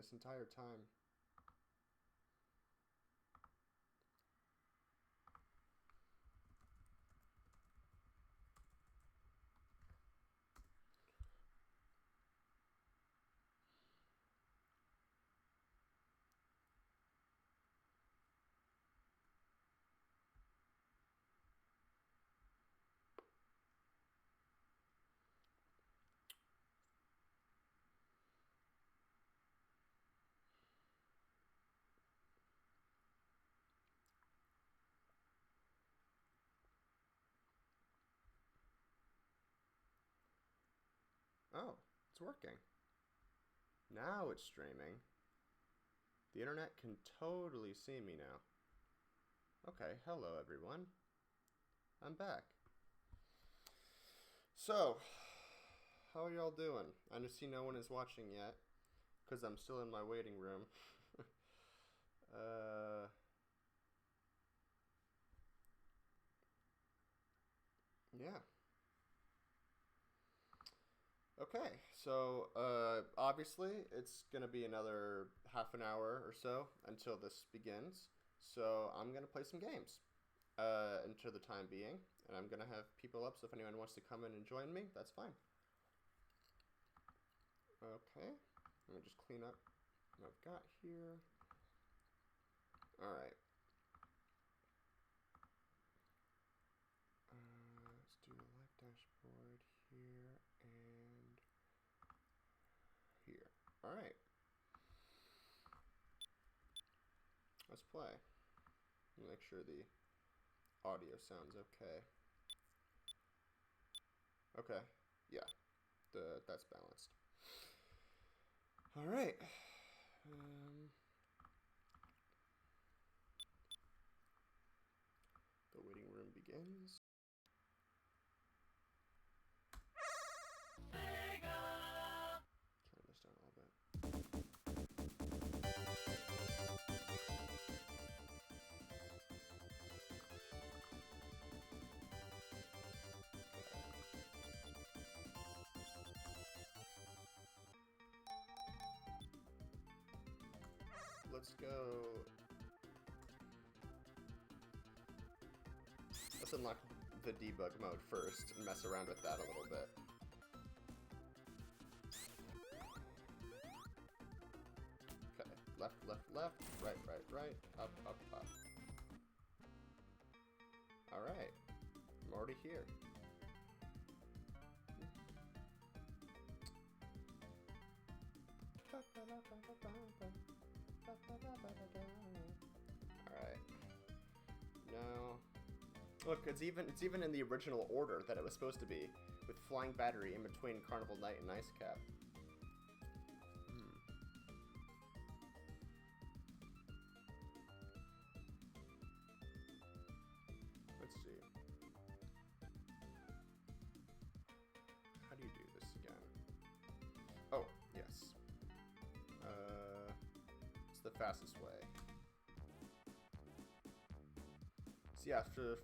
this entire time. Oh, it's working. Now it's streaming. The internet can totally see me now. Okay, hello everyone. I'm back. So, how are y'all doing? I just see no one is watching yet, because I'm still in my waiting room. Yeah. Okay, so obviously it's gonna be another half an hour or so until this begins. So I'm gonna play some games until the time being, and I'm gonna have people up. So if anyone wants to come in and join me, that's fine. Okay, let me just clean up what I've got here. All right. Let's do the live dashboard here and here. All right. Let's play. Make sure the audio sounds okay. Okay. Yeah. That's balanced. All right. The waiting room begins. Turn this down a little bit. Let's go. Let's unlock the debug mode first and mess around with that a little bit. Okay, left, left, left, right, right, right, up, up, up. Alright, I'm already here. Alright. Now, look, it's even in the original order that it was supposed to be, with Flying Battery in between Carnival Night and Ice Cap. Let's see. How do you do this again? Oh, yes. It's the fastest way. So yeah, for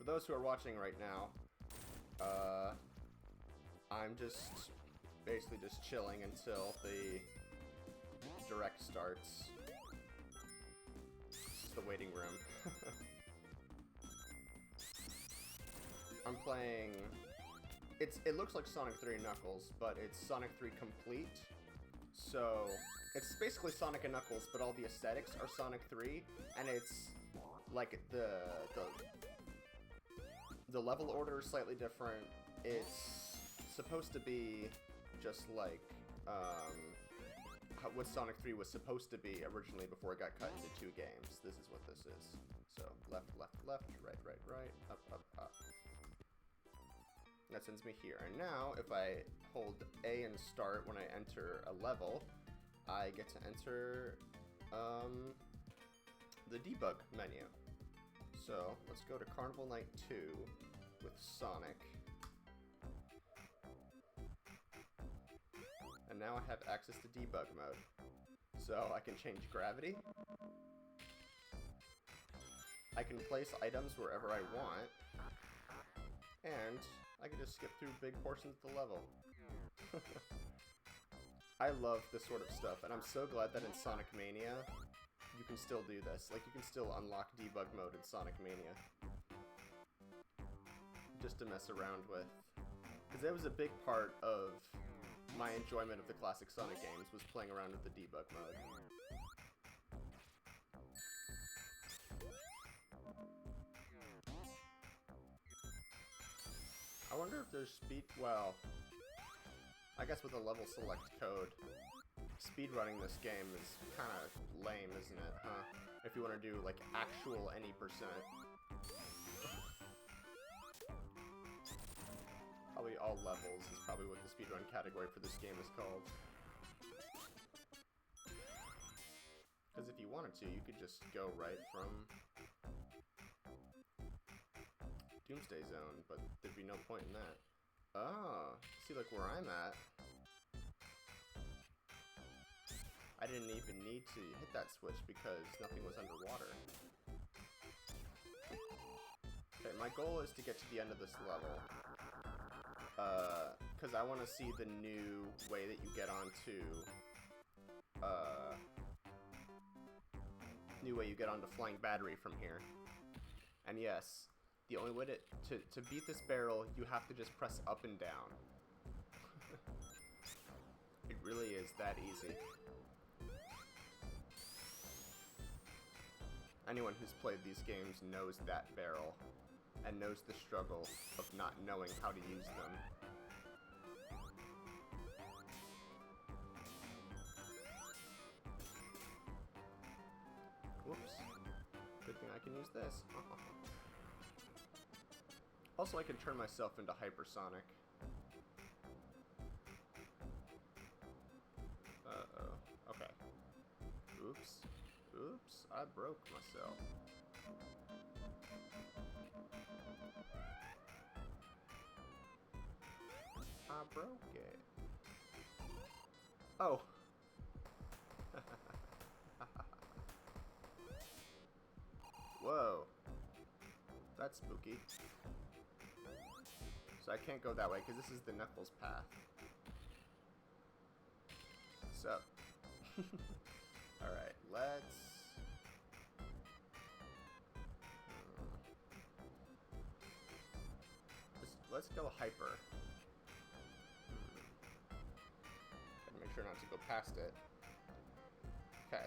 those who are watching right now, I'm just basically just chilling until the direct starts. This is the waiting room. I'm playing. It looks like Sonic 3 Knuckles, but it's Sonic 3 Complete. So it's basically Sonic and Knuckles, but all the aesthetics are Sonic 3, and it's like the level order is slightly different. It's supposed to be just like what Sonic 3 was supposed to be originally before it got cut into 2 games. This is what this is. So left, left, left, right, right, right, up, up, up. That sends me here. And now, if I hold A and start when I enter a level, I get to enter the debug menu. So let's go to Carnival Night 2 with Sonic. And now I have access to debug mode. So I can change gravity. I can place items wherever I want. And I can just skip through big portions of the level. I love this sort of stuff, and I'm so glad that in Sonic Mania, you can still do this. Like, you can still unlock debug mode in Sonic Mania. Just to mess around with. Because that was a big part of my enjoyment of the classic Sonic games, was playing around with the debug mode. I wonder if there's speed... Well, I guess with a level select code, speedrunning this game is kind of lame, isn't it, huh? If you want to do, like, actual any percent. Probably all levels is probably what the speedrun category for this game is called. Because if you wanted to, you could just go right from Doomsday Zone, but there'd be no point in that. Oh, see, like where I'm at, I didn't even need to hit that switch because nothing was underwater. Okay, my goal is to get to the end of this level. Because I want to see the new way that you get onto, Flying Battery from here. And yes, the only way to beat this barrel, you have to just press up and down. It really is that easy. Anyone who's played these games knows that barrel, and knows the struggle of not knowing how to use them. Whoops. Good thing I can use this. Also, I can turn myself into hypersonic. Uh-oh. Okay. Oops. Oops. I broke myself. I broke it. Oh. Whoa. That's spooky. So I can't go that way because this is the Knuckles path. So. Alright, let's go hyper. Gotta make sure not to go past it. Okay.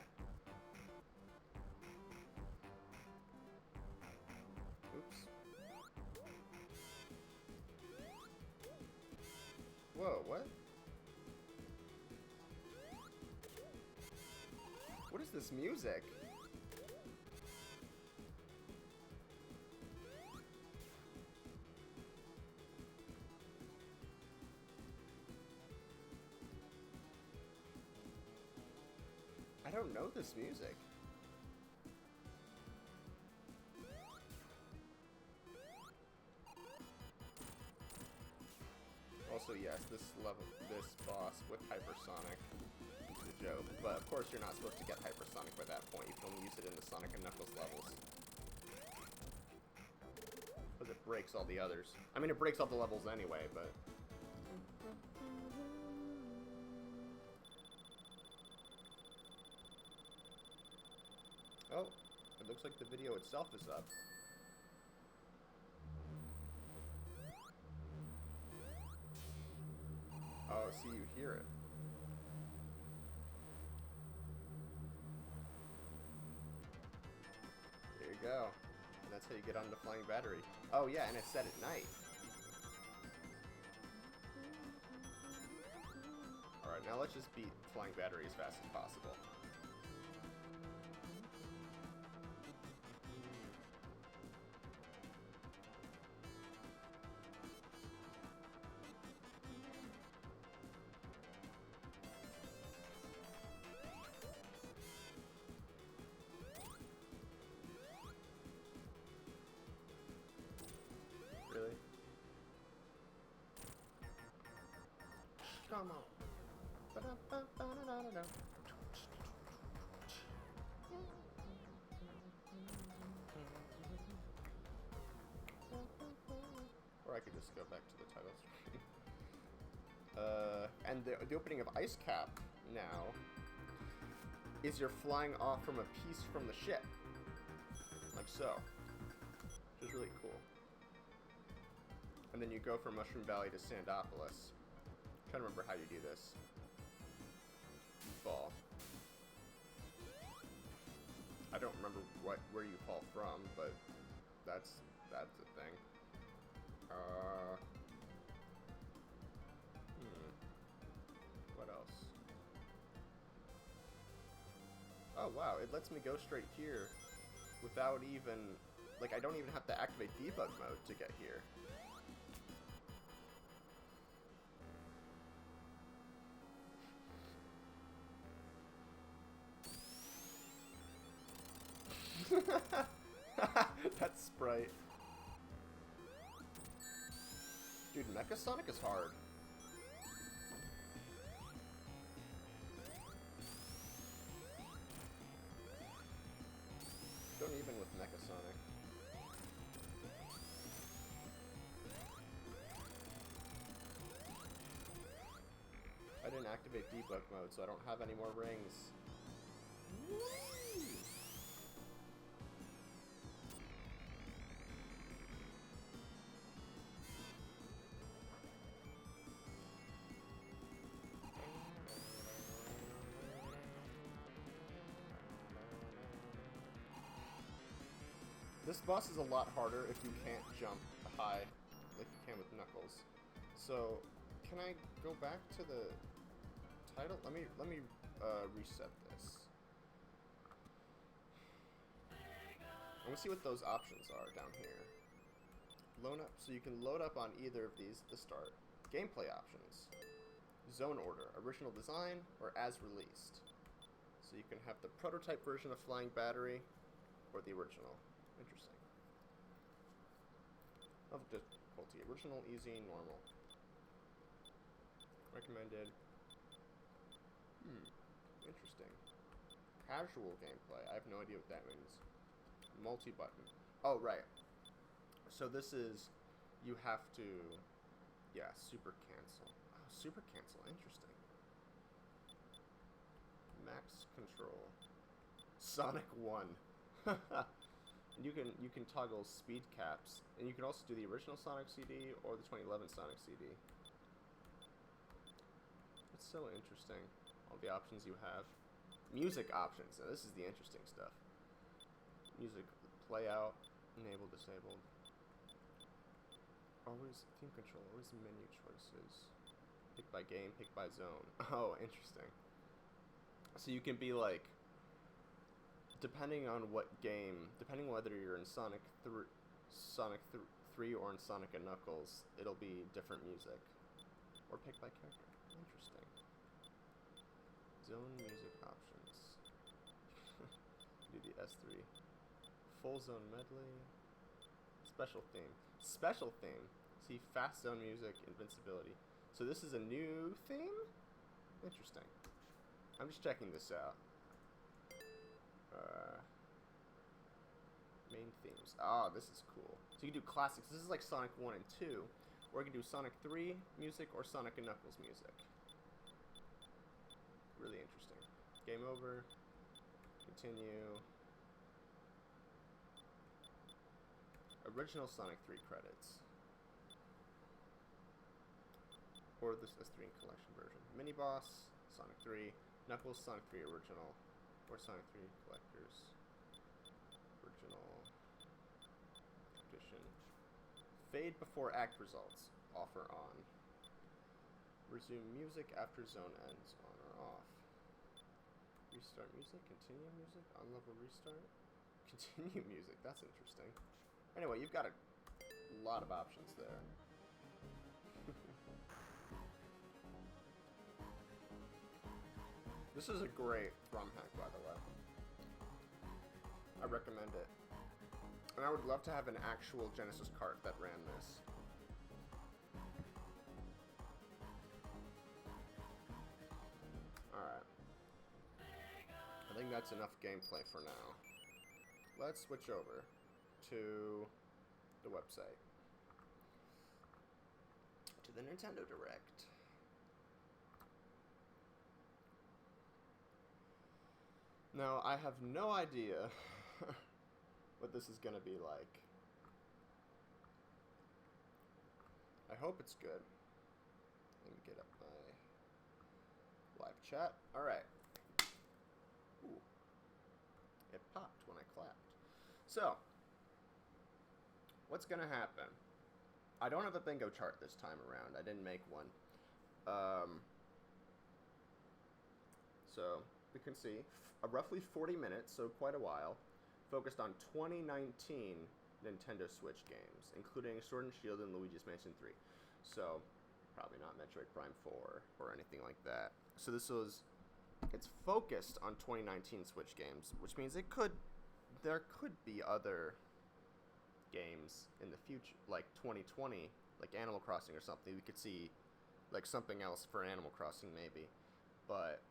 Oops. Whoa, what? What is this music? I don't know this music. Also, yes, this boss with hypersonic is a joke, but of course you're not supposed to get hypersonic by that point. You can only use it in the Sonic and Knuckles levels. Because it breaks all the others. I mean, it breaks all the levels anyway, but... Oh, it looks like the video itself is up. Oh, see, you hear it. There you go. And that's how you get onto Flying Battery. Oh yeah, and it's set at night. Alright, now let's just beat Flying Battery as fast as possible. Really? Come on. Ba-da-ba-ba-da-da-da. Or I could just go back to the title screen. And the opening of Ice Cap now is you're flying off from a piece from the ship. Like so. Which is really cool. And then you go from Mushroom Valley to Sandopolis. I'm trying to remember how you do this. Fall. I don't remember where you fall from, but that's a thing. What else? Oh wow, it lets me go straight here without even, like, I don't even have to activate debug mode to get here. That sprite. Dude, Mecha Sonic is hard. Don't even with Mecha Sonic. I didn't activate debug mode, so I don't have any more rings. This boss is a lot harder if you can't jump high like you can with Knuckles. So, can I go back to the title? Let me reset this. I'm gonna see what those options are down here. Load up, so you can load up on either of these at the start. Gameplay options. Zone order, original design, or as released. So you can have the prototype version of Flying Battery, or the original. Interesting. Of difficulty. Original, easy, normal. Recommended. Interesting. Casual gameplay. I have no idea what that means. Multi-button. Oh, right. So this is, you have to, yeah, super cancel. Oh, super cancel. Interesting. Max control. Sonic 1. You can toggle speed caps, and you can also do the original Sonic CD or the 2011 Sonic CD. It's so interesting, all the options you have. Music options. Now this is the interesting stuff. Music play out, enable, disabled. Always theme control. Always menu choices. Pick by game, pick by zone. Oh, interesting. So you can be like, depending on what game, depending whether you're in Sonic 3 or in Sonic & Knuckles, it'll be different music. Or pick by character. Interesting. Zone music options. Do the S3. Full zone medley. Special theme. Special theme. See, fast zone music, invincibility. So this is a new theme? Interesting. I'm just checking this out. Main themes. Ah, this is cool. So you can do classics. This is like Sonic 1 and 2. Or you can do Sonic 3 music or Sonic & Knuckles music. Really interesting. Game over. Continue. Original Sonic 3 credits. Or this S3 collection version. Mini boss, Sonic 3. Knuckles, Sonic 3 original. Or Sonic 3 collectors. Original. Edition. Fade before act results. Off or on. Resume music after zone ends. On or off. Restart music. Continue music. On level restart. Continue music. That's interesting. Anyway, you've got a lot of options there. This is a great ROM hack, by the way. I recommend it. And I would love to have an actual Genesis cart that ran this. Alright. I think that's enough gameplay for now. Let's switch over to the website. To the Nintendo Direct. Now, I have no idea what this is gonna be like. I hope it's good. Let me get up my live chat. Alright. Ooh. It popped when I clapped. So, what's gonna happen? I don't have a bingo chart this time around. I didn't make one. So, we can see roughly 40 minutes, so quite a while, focused on 2019 Nintendo Switch games, including Sword and Shield and Luigi's Mansion 3. So, probably not Metroid Prime 4 or anything like that. So it's focused on 2019 Switch games, which means there could be other games in the future, like 2020, like Animal Crossing or something. We could see like something else for Animal Crossing maybe, but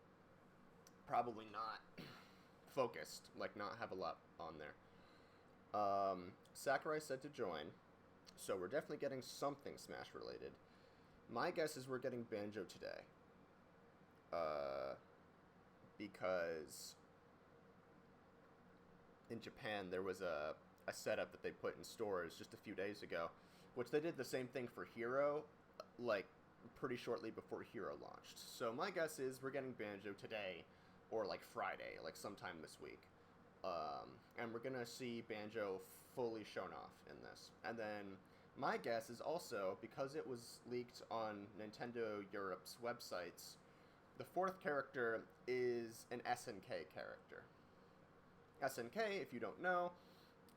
probably not focused, like not have a lot on there. Sakurai said to join, so we're definitely getting something Smash related. My guess is we're getting Banjo today. Because in Japan there was a setup that they put in stores just a few days ago, which they did the same thing for Hero, like pretty shortly before Hero launched. So my guess is we're getting Banjo today, or like Friday, like sometime this week. And we're gonna see Banjo fully shown off in this. And then my guess is also, because it was leaked on Nintendo Europe's websites, the fourth character is an SNK character. SNK, if you don't know,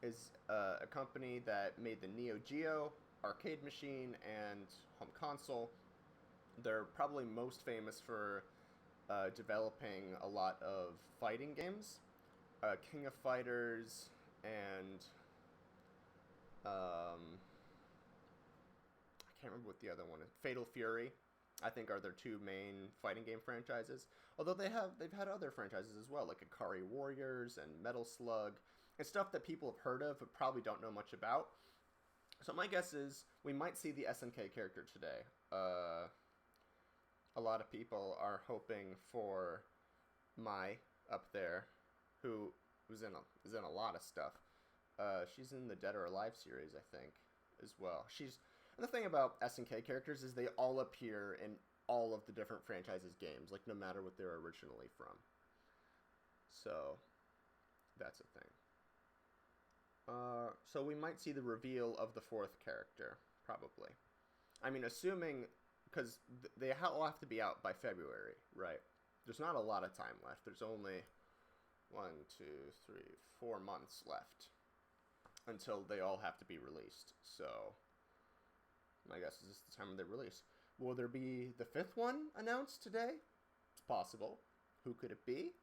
is a company that made the Neo Geo arcade machine and home console. They're probably most famous for developing a lot of fighting games. King of Fighters and I can't remember what the other one is. Fatal Fury, I think, are their two main fighting game franchises. Although they've had other franchises as well, like Ikari Warriors and Metal Slug, and stuff that people have heard of but probably don't know much about. So my guess is we might see the SNK character today. A lot of people are hoping for Mai up there, who is in a lot of stuff. She's in the Dead or Alive series, I think, as well. And the thing about SNK characters is they all appear in all of the different franchises' games, like no matter what they're originally from. So that's a thing. So we might see the reveal of the fourth character, probably. I mean, assuming, because they all have to be out by February, right? There's not a lot of time left. There's only 4 months left until they all have to be released. So my guess is this is the time of their release. Will there be the fifth one announced today? It's possible. Who could it be?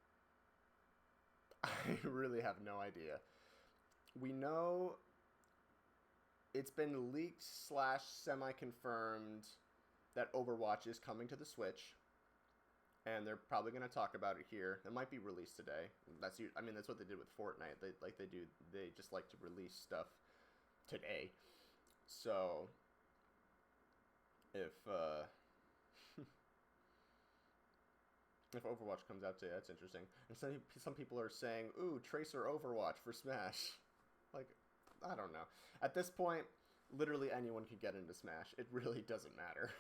I really have no idea. We know it's been leaked / semi-confirmed that Overwatch is coming to the Switch, and they're probably going to talk about it here. It might be released today. That's what they did with Fortnite. They just like to release stuff today. So if if Overwatch comes out today, that's interesting. And some people are saying, "Ooh, Tracer Overwatch for Smash." Like, I don't know. At this point, literally anyone can get into Smash. It really doesn't matter.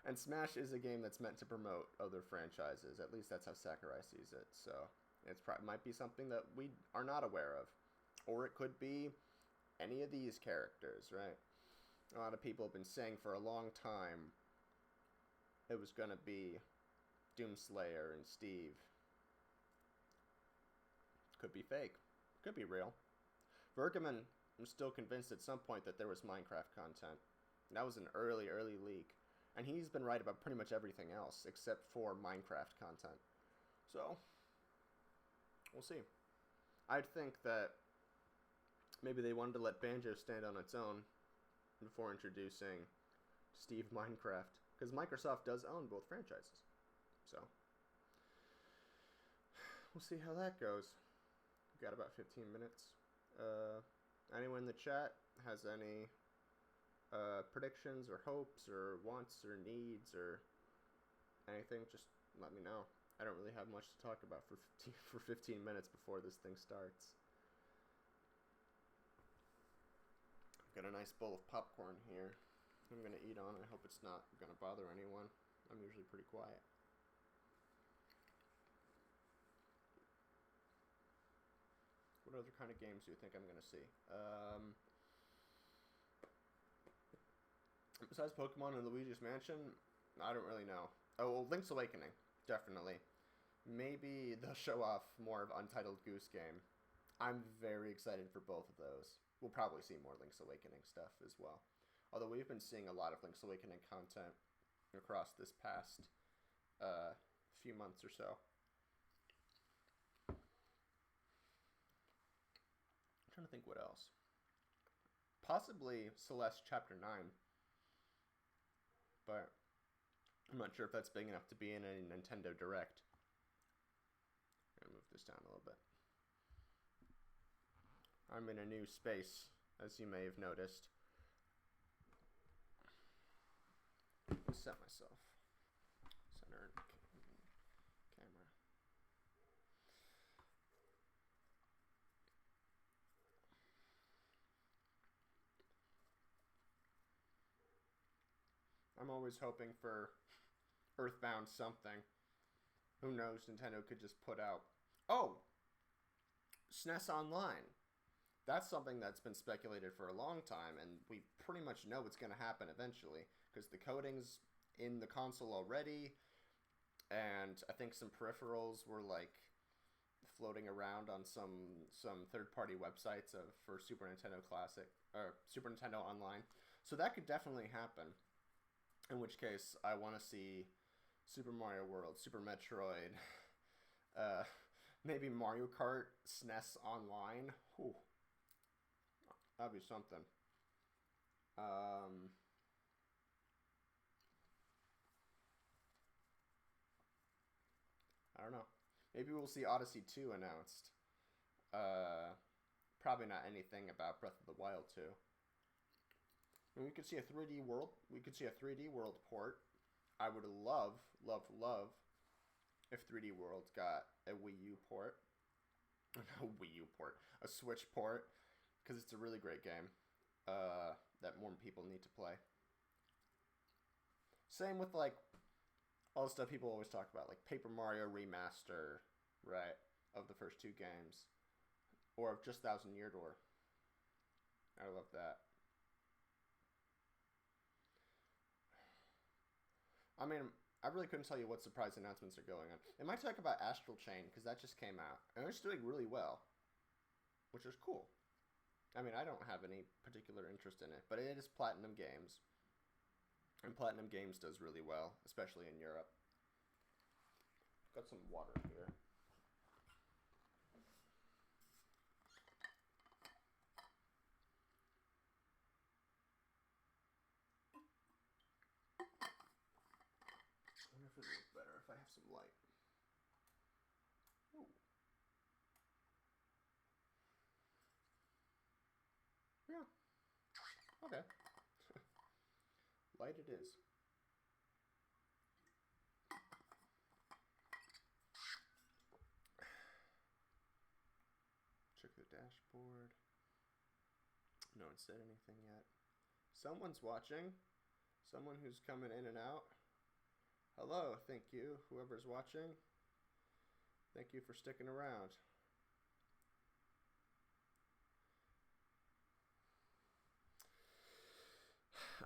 And Smash is a game that's meant to promote other franchises. At least that's how Sakurai sees it. So it might be something that we are not aware of. Or it could be any of these characters, right? A lot of people have been saying for a long time it was going to be Doomslayer and Steve. Could be fake. Could be real. Vergaman was still convinced at some point that there was Minecraft content. That was an early leak. And he's been right about pretty much everything else except for Minecraft content. So, we'll see. I'd think that maybe they wanted to let Banjo stand on its own before introducing Steve Minecraft. Because Microsoft does own both franchises. So, we'll see how that goes. We've got about 15 minutes. Anyone in the chat has any predictions or hopes or wants or needs or anything, just let me know. I don't really have much to talk about for 15 minutes before this thing starts. Got a nice bowl of popcorn here. I'm gonna eat on. I hope it's not gonna bother anyone. I'm usually pretty quiet. What other kind of games do you think I'm gonna see? Besides Pokemon and Luigi's Mansion, I don't really know. Oh, well, Link's Awakening, definitely. Maybe they'll show off more of Untitled Goose Game. I'm very excited for both of those. We'll probably see more Link's Awakening stuff as well. Although we've been seeing a lot of Link's Awakening content across this past few months or so. I'm trying to think what else. Possibly Celeste Chapter 9. But I'm not sure if that's big enough to be in a Nintendo Direct. I'm gonna move this down a little bit. I'm in a new space, as you may have noticed. Set myself. Center camera. I'm always hoping for Earthbound something. Who knows? Nintendo could just put out... Oh! SNES Online. That's something that's been speculated for a long time, and we pretty much know what's going to happen eventually, because the coding's in the console already, and I think some peripherals were like floating around on some third-party websites for Super Nintendo Classic or Super Nintendo Online. So that could definitely happen. In which case, I want to see Super Mario World, Super Metroid, maybe Mario Kart SNES Online. Whew. That'd be something. I don't know. Maybe we'll see Odyssey 2 announced. Probably not anything about Breath of the Wild 2. And we could see a 3D world. We could see a 3D world port. I would love, love, love if 3D World got a Wii U port. A Wii U port. A Switch port. Because it's a really great game that more people need to play. Same with, like, all the stuff people always talk about. Like Paper Mario Remaster, right, of the first two games. Or of just Thousand Year Door. I love that. I mean, I really couldn't tell you what surprise announcements are going on. It might talk about Astral Chain, because that just came out. And it's doing really well. Which is cool. I mean, I don't have any particular interest in it. But it is Platinum Games. And Platinum Games does really well. Especially in Europe. Got some water here. I wonder if it would look better if I have some light. Ooh. Yeah. Okay. Light it is. Check the dashboard. No one said anything yet. Someone's watching. Someone who's coming in and out. Hello, thank you, whoever's watching. Thank you for sticking around.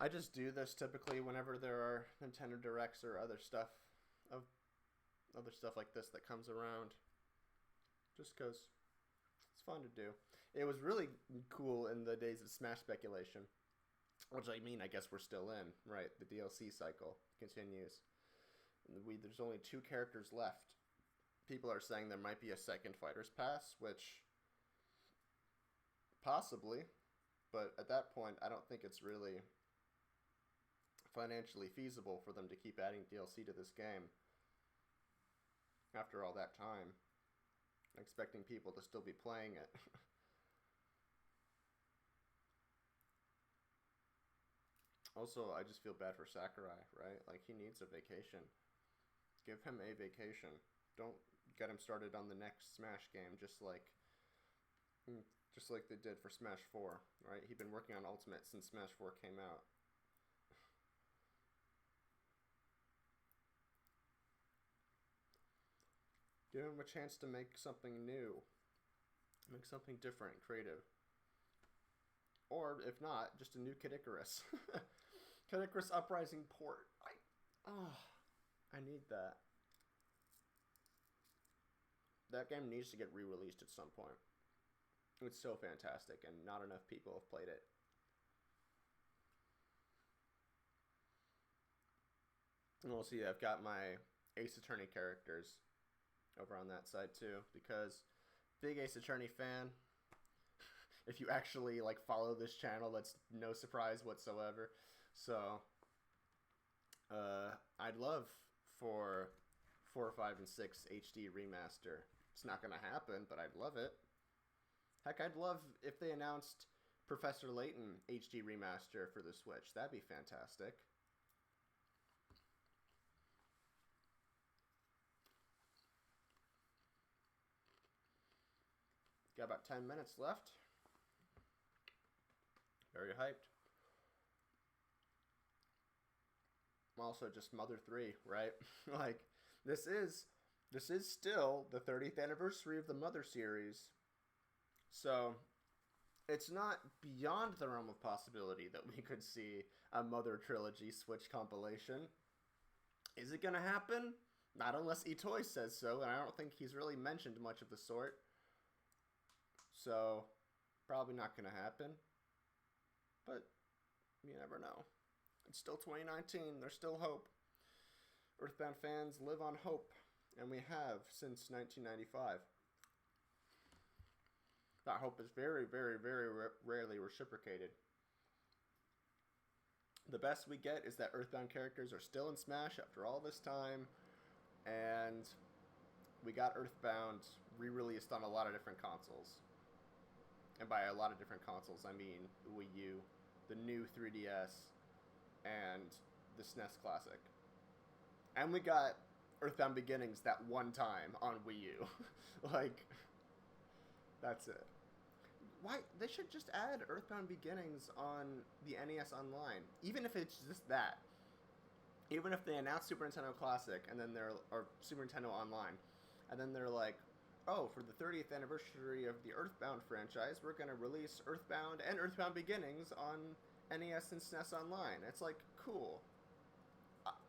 I just do this typically whenever there are Nintendo Directs or other stuff like this that comes around. Just because it's fun to do. It was really cool in the days of Smash speculation. Which I mean, I guess we're still in, right? The DLC cycle continues. There's only 2 characters left. People are saying there might be a second Fighter's Pass, which possibly, but at that point, I don't think it's really financially feasible for them to keep adding DLC to this game after all that time, expecting people to still be playing it. Also, I just feel bad for Sakurai, right? Like, he needs a vacation. Give him a vacation. don't get him started on the next Smash game, just like they did for Smash 4, right? He'd been working on Ultimate since Smash 4 came out. Give him a chance to make something new. Make something different, creative. Or, if not, just a new Kid Icarus. Kid Icarus Uprising port. I need that. That game needs to get re-released at some point. It's so fantastic, and not enough people have played it. And we'll see, I've got my Ace Attorney characters over on that side too, because big Ace Attorney fan. If you actually like follow this channel, that's no surprise whatsoever. So I'd love for 4, 5, and 6 HD remaster. It's not gonna happen, but I'd love it. Heck, I'd love if they announced Professor Layton HD remaster for the Switch. That'd be fantastic. Got about 10 minutes left. Very hyped. Also, just Mother 3, right? Like, this is still the 30th anniversary of the Mother series. So, it's not beyond the realm of possibility that we could see a Mother Trilogy Switch compilation. Is it gonna happen? Not unless Itoy says so, and I don't think he's really mentioned much of the sort. So, probably not gonna happen. But, you never know. It's still 2019. There's still hope. Earthbound fans live on hope. And we have since 1995. That hope is very, very, very rarely reciprocated. The best we get is that Earthbound characters are still in Smash after all this time. And we got Earthbound re-released on a lot of different consoles. And by a lot of different consoles, I mean the Wii U, the new 3DS, and the SNES Classic. And we got Earthbound Beginnings that one time on Wii U. Like, that's it. Why? They should just add Earthbound Beginnings on the NES Online. Even if it's just that. Even if they announce Super Nintendo Classic, and then or Super Nintendo Online, and then they're like, oh, for the 30th anniversary of the Earthbound franchise, we're going to release Earthbound and Earthbound Beginnings on NES and SNES Online. It's like, cool.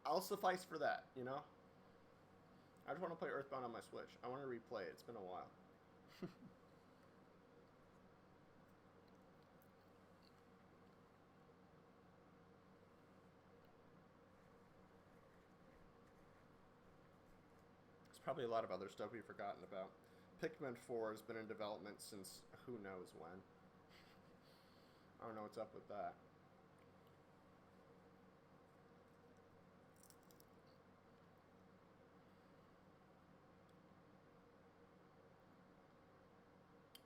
I'll suffice for that, you know? I just want to play Earthbound on my Switch. I want to replay it. It's been a while. There's probably a lot of other stuff we've forgotten about. Pikmin 4 has been in development since who knows when. I don't know what's up with that.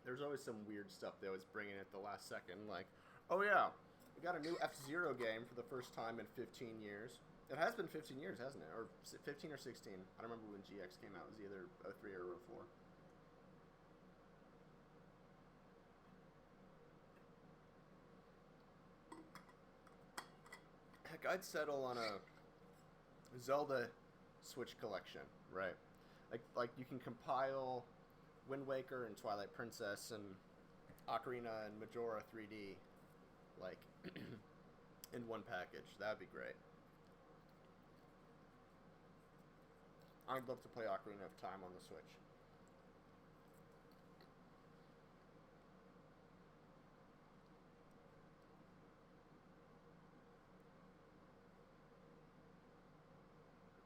There's always some weird stuff they always bring in at the last second, like, oh yeah, we got a new F-Zero game for the first time in 15 years. It has been 15 years, hasn't it? Or 15 or 16. I don't remember when GX came out. It was either 03 or 04. Heck, I'd settle on a Zelda Switch collection, right? Like you can compile Wind Waker and Twilight Princess and Ocarina and Majora 3D, like, in one package. That'd be great. I'd love to play Ocarina of Time on the Switch.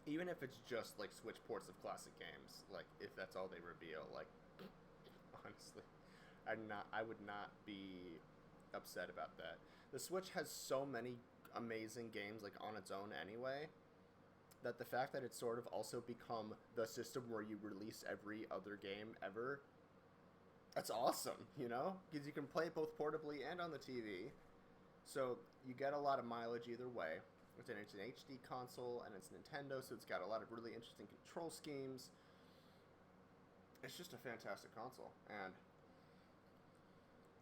Even if it's just, like, Switch ports of classic games, like, if that's all they reveal, like, honestly, I would not be upset about that. The Switch has so many amazing games, like, on its own anyway, that the fact that it's sort of also become the system where you release every other game ever, that's awesome, you know? Because you can play it both portably and on the TV, so you get a lot of mileage either way. It's an HD console, and it's Nintendo, so it's got a lot of really interesting control schemes. it's just a fantastic console, and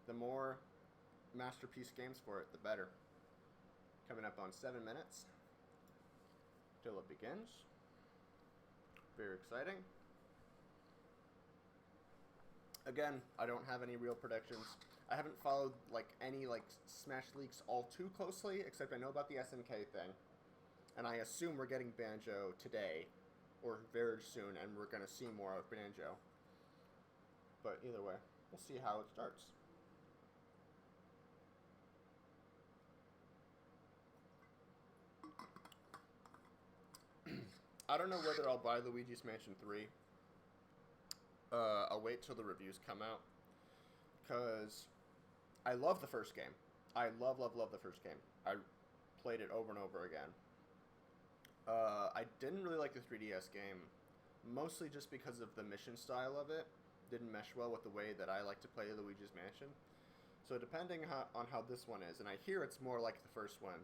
the more masterpiece games for it, the better. Coming up on 7 minutes till it begins. Very exciting. Again, I don't have any real predictions. I haven't followed like any like Smash leaks all too closely, except I know about the SNK thing, and I assume we're getting Banjo today, or very soon, and we're gonna see more of Banjo. But either way, we'll see how it starts. I don't know whether I'll buy Luigi's Mansion 3. I'll wait till the reviews come out, because I love the first game. I love the first game. I played it over and over again. I didn't really like the 3DS game, mostly just because of the mission style of it. Didn't mesh well with the way that I like to play Luigi's Mansion. So depending on how this one is, and I hear it's more like the first one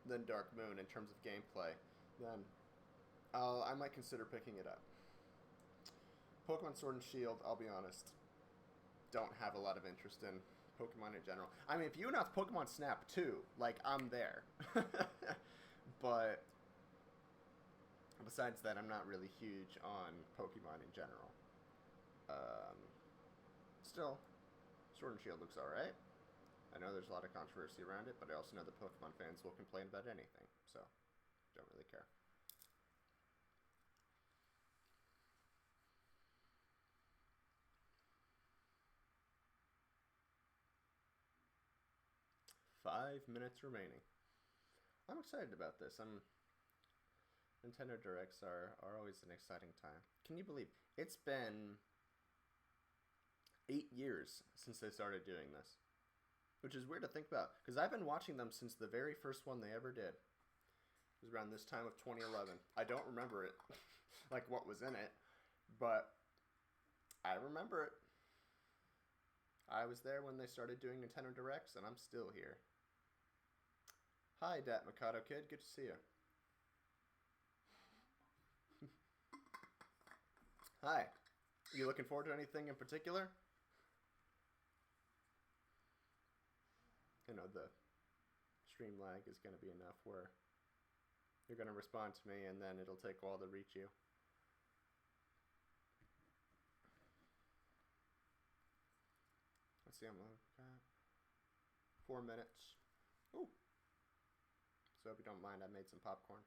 than Dark Moon in terms of gameplay, then I might consider picking it up. Pokemon Sword and Shield, I'll be honest, don't have a lot of interest in Pokemon in general. I mean, if you announce Pokemon Snap 2, like, I'm there. But besides that, I'm not really huge on Pokemon in general. Still, Sword and Shield looks alright. I know there's a lot of controversy around it, but I also know that Pokemon fans will complain about anything, so don't really care. Five minutes remaining. I'm excited about this. Nintendo Directs are always an exciting time. Can you believe it's been 8 years since they started doing this? Which is weird to think about, because I've been watching them since the very first one they ever did. It was around this time of 2011. I don't remember it, like what was in it, but I remember it. I was there when they started doing Nintendo Directs, and I'm still here. Hi, Dat Mikado Kid. Good to see you. Hi. You looking forward to anything in particular? You know, the stream lag is going to be enough where you're going to respond to me and then it'll take a while to reach you. Let's see, I'm 4 minutes. Ooh. So if you don't mind, I made some popcorn.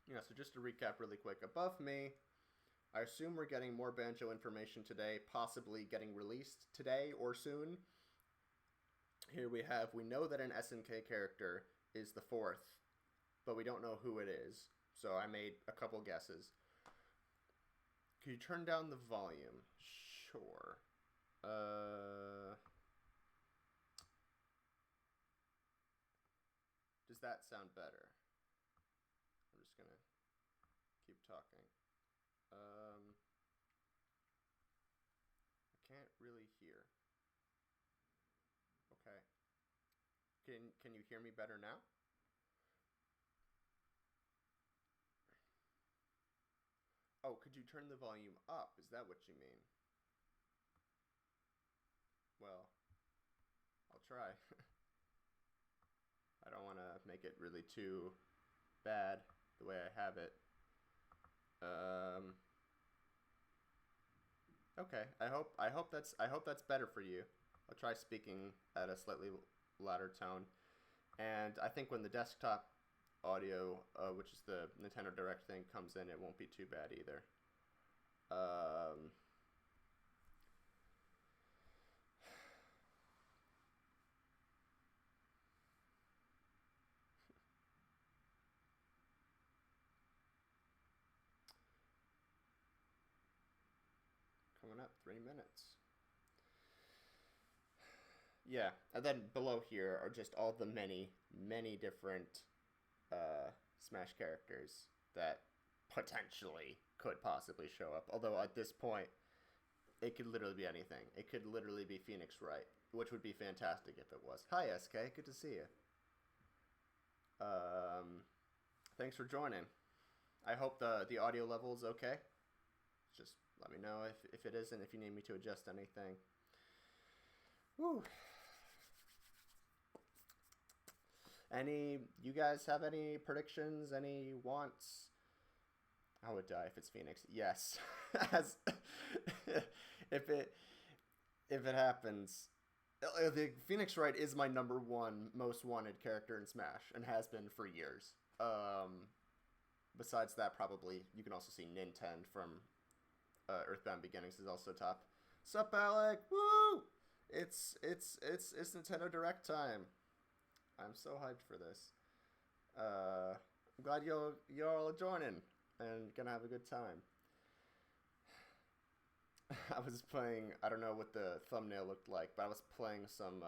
Yeah, so just to recap really quick. Above me, I assume we're getting more Banjo information today, possibly getting released today or soon. Here we know that an SNK character is the 4th, but we don't know who it is. So I made a couple guesses. Can you turn down the volume? Sure. Does that sound better? I'm just gonna keep talking. I can't really hear. Okay. Can you hear me better now? Oh, could you turn the volume up? Is that what you mean? Well, I'll try. I don't want to make it really too bad the way I have it. Okay. I hope that's better for you. I'll try speaking at a slightly louder tone. And I think when the desktop audio, which is the Nintendo Direct thing, comes in, it won't be too bad either. Coming up, 3 minutes. Yeah, and then below here are just all the many, many different Smash characters that potentially could possibly show up. Although at this point, it could literally be anything. It could literally be Phoenix Wright, which would be fantastic if it was. Hi, SK. Good to see you. Thanks for joining. I hope the audio level is okay. Just let me know if it isn't, if you need me to adjust anything. Woo. You guys have any predictions, any wants? I would die if it's Phoenix. Yes. As if it happens. The Phoenix Wright is my #1 most wanted character in Smash and has been for years. Besides that, probably you can also see Nintendo from Earthbound Beginnings is also top. Sup, Alec? Woo! It's Nintendo Direct time. I'm so hyped for this. I'm glad you're all joining and gonna have a good time. I was playing, I don't know what the thumbnail looked like, but I was playing some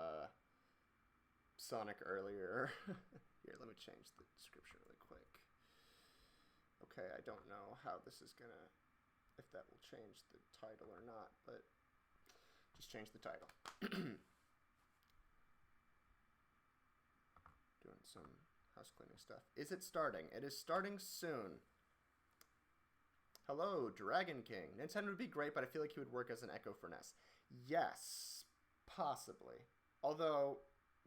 Sonic earlier. Here, let me change the description really quick. Okay, I don't know how this is gonna, if that will change the title or not, but just change the title. Doing some house cleaning stuff. Is it starting? It is starting soon. Hello, Dragon King. Nintendo would be great, but I feel like he would work as an Echo for NES. Yes, possibly. Although,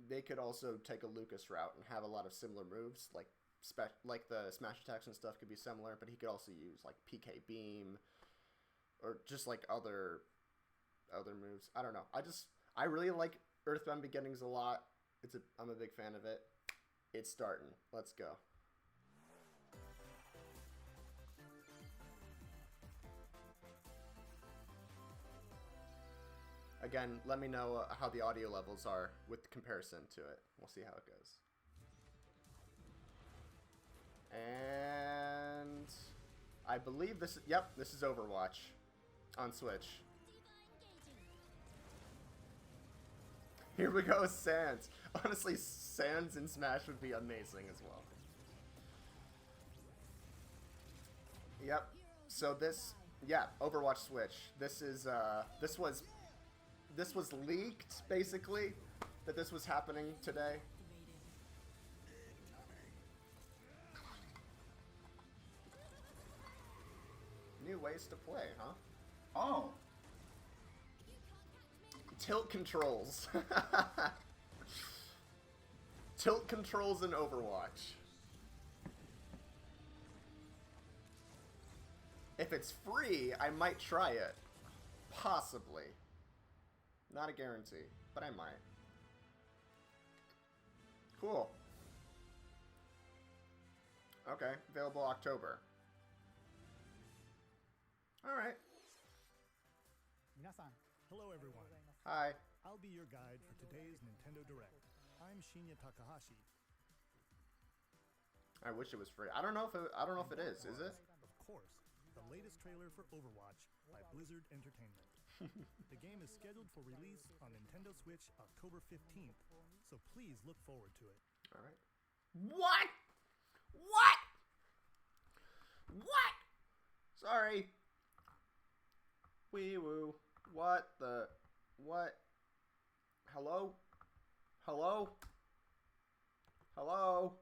they could also take a Lucas route and have a lot of similar moves, like the smash attacks and stuff could be similar, but he could also use, like, PK Beam, or just, like, other moves. I don't know. I really like Earthbound Beginnings a lot. I'm a big fan of it. It's starting. Let's go. Again, let me know how the audio levels are with comparison to it. We'll see how it goes. And I believe this is Overwatch on Switch. Here we go, SANS. Honestly, SANS in Smash would be amazing as well. Yep. So Overwatch Switch. This was leaked, basically, that this was happening today. New ways to play, huh? Oh. Tilt controls. Tilt controls in Overwatch. If it's free, I might try it. Possibly. Not a guarantee, but I might. Cool. Okay, available October. Alright. Hello everyone. Hi. I'll be your guide for today's Nintendo Direct. I'm Shinya Takahashi. I wish it was free. I don't know if it is. Is it? Of course, the latest trailer for Overwatch by Blizzard Entertainment. The game is scheduled for release on Nintendo Switch October 15th, so please look forward to it. All right. What? What? What? Sorry. Wee woo. What the? What? Hello? Hello? Hello?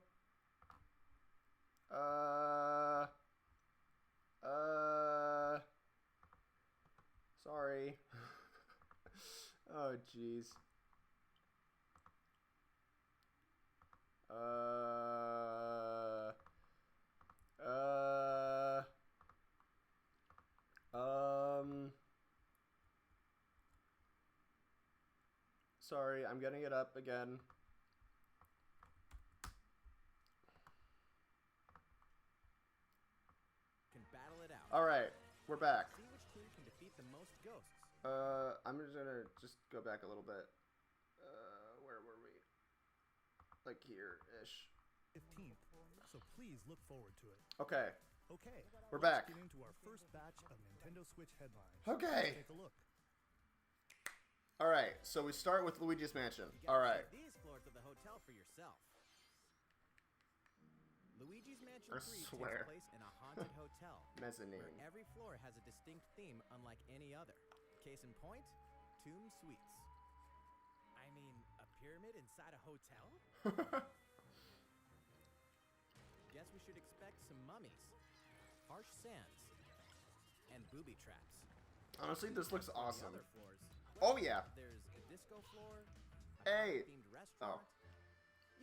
Sorry. Oh, jeez. Sorry, I'm getting it up again. Can battle it out. All right, we're back. See which team can defeat the most ghosts. I'm just gonna go back a little bit. Where were we? Like here-ish. 15th, so please look forward to it. Okay. Okay, We're let's back. get into our first batch of Nintendo Switch headlines. Okay. Let's take a look. All right, so we start with Luigi's Mansion. You gotta All right. check these floors of the hotel for yourself. Luigi's Mansion I 3 swear. takes place in a haunted hotel. Mezzanine. Where every floor has a distinct theme unlike any other. Case in point, Tomb Suites. I mean, a pyramid inside a hotel? Guess guess we should expect some mummies, harsh SANS, and booby traps. Honestly, this looks For the awesome. other floors, Oh yeah. there's a disco floor, a Hey. themed restaurant. Oh.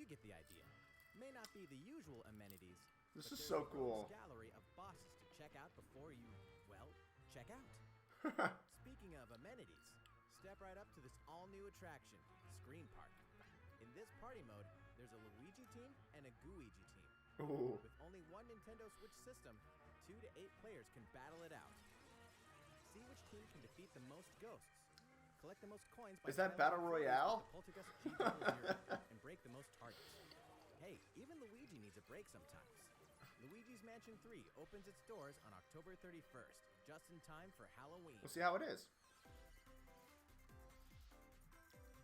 You get the idea. May not be the usual amenities. This but is there's so a cool. rogues gallery of bosses to check out before you, well, check out. Speaking of amenities, step right up to this all-new attraction, Screen Park. In this party mode, there's a Luigi team and a Gooigi team. Ooh. With only one Nintendo Switch system, 2 to 8 players can battle it out. See which team can defeat the most ghosts. Collect the most coins by Is that battling Battle players Royale? with the Poltergust G Double Zero and break the most targets. Hey, even Luigi needs a break sometimes. Luigi's Mansion 3 opens its doors on October 31st, just in time for Halloween. We'll see how it is.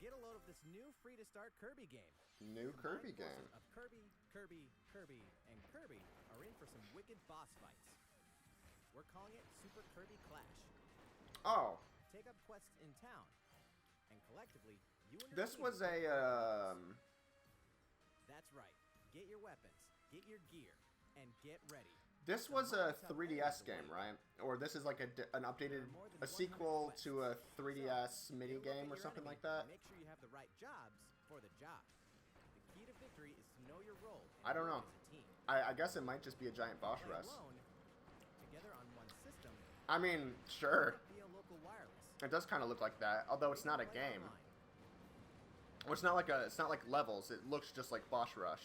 Get a load of this new free-to-start Kirby game. New Kirby game. Of Kirby, Kirby, Kirby, and Kirby are in for some wicked boss fights. We're calling it Super Kirby Clash. Oh, Take up quests in town, and collectively, you and your this team was will a That's right. Get your weapons, get your gear, and get ready. this was a 3DS game, right? Or this is like an updated, a sequel to a 3DS mini Get a look game at or your something enemy like that. and make sure you have the right jobs for the job. The key to victory is to know your role. I And don't know. work as a team. I guess it might just be a giant boss Play rush. alone, together on one system, I mean, sure. via local wireless. It does kind of look like that, although it's not a Play game. online. Well, it's not like levels. It looks just like Boss Rush.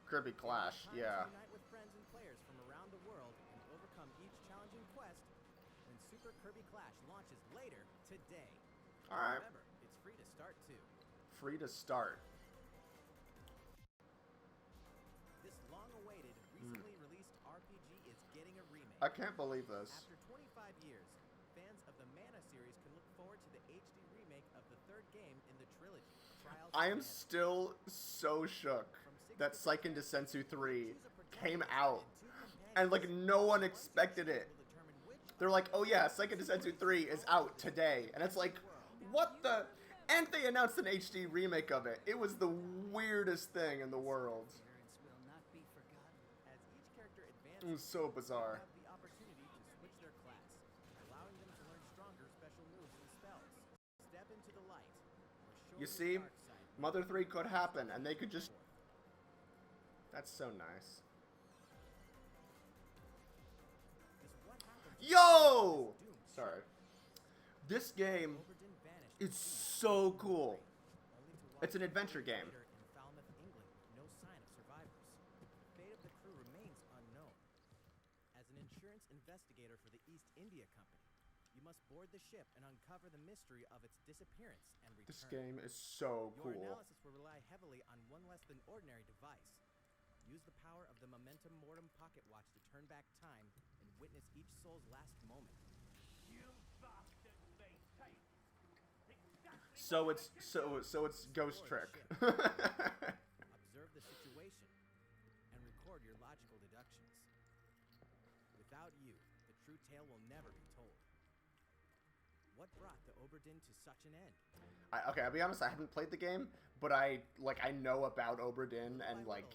Kirby Clash, Time to yeah. Unite with friends and players from around the world and overcome each challenging quest when Super Kirby Clash launches later today. All right. Remember, it's free to start too. Free to start. This long-awaited, recently released RPG is getting a remake. I can't believe this. After 25 years, fans of the Mana series can look forward to the HD remake of the third game in the trilogy, Trials of I am Mana. still so shook that Seiken Densetsu 3 came out and like no one expected it. They're like, oh yeah, Seiken Densetsu 3 is out today. And it's like, what the? And they announced an HD remake of it. It was the weirdest thing in the world. As each character It was advances, so bizarre. have the opportunity to switch their class, allowing them to learn stronger special moves and spells. Step into the light, or show You your see, dark side. Mother 3 could happen and they could just... That's so nice. Is what happens Yo! when Doom Sorry. This game Oberdin vanished is into so cool. only to It's an watch adventure years game. later in Falmouth, England, no sign of survivors. The fate of the crew remains unknown. As an insurance investigator for the East India Company, you must board the ship and uncover the mystery of its disappearance and return. This game is so Your cool. analysis will rely heavily on one less than ordinary device. Use the power of the Momentum Mortem pocket watch to turn back time and witness each soul's last moment. So it's Ghost Board Trick. the ship. Observe the situation and record your logical deductions. Without you, the true tale will never be told. What brought the Oberdin to such an end? Okay, I'll be honest, I haven't played the game, but I know about Oberdin and like,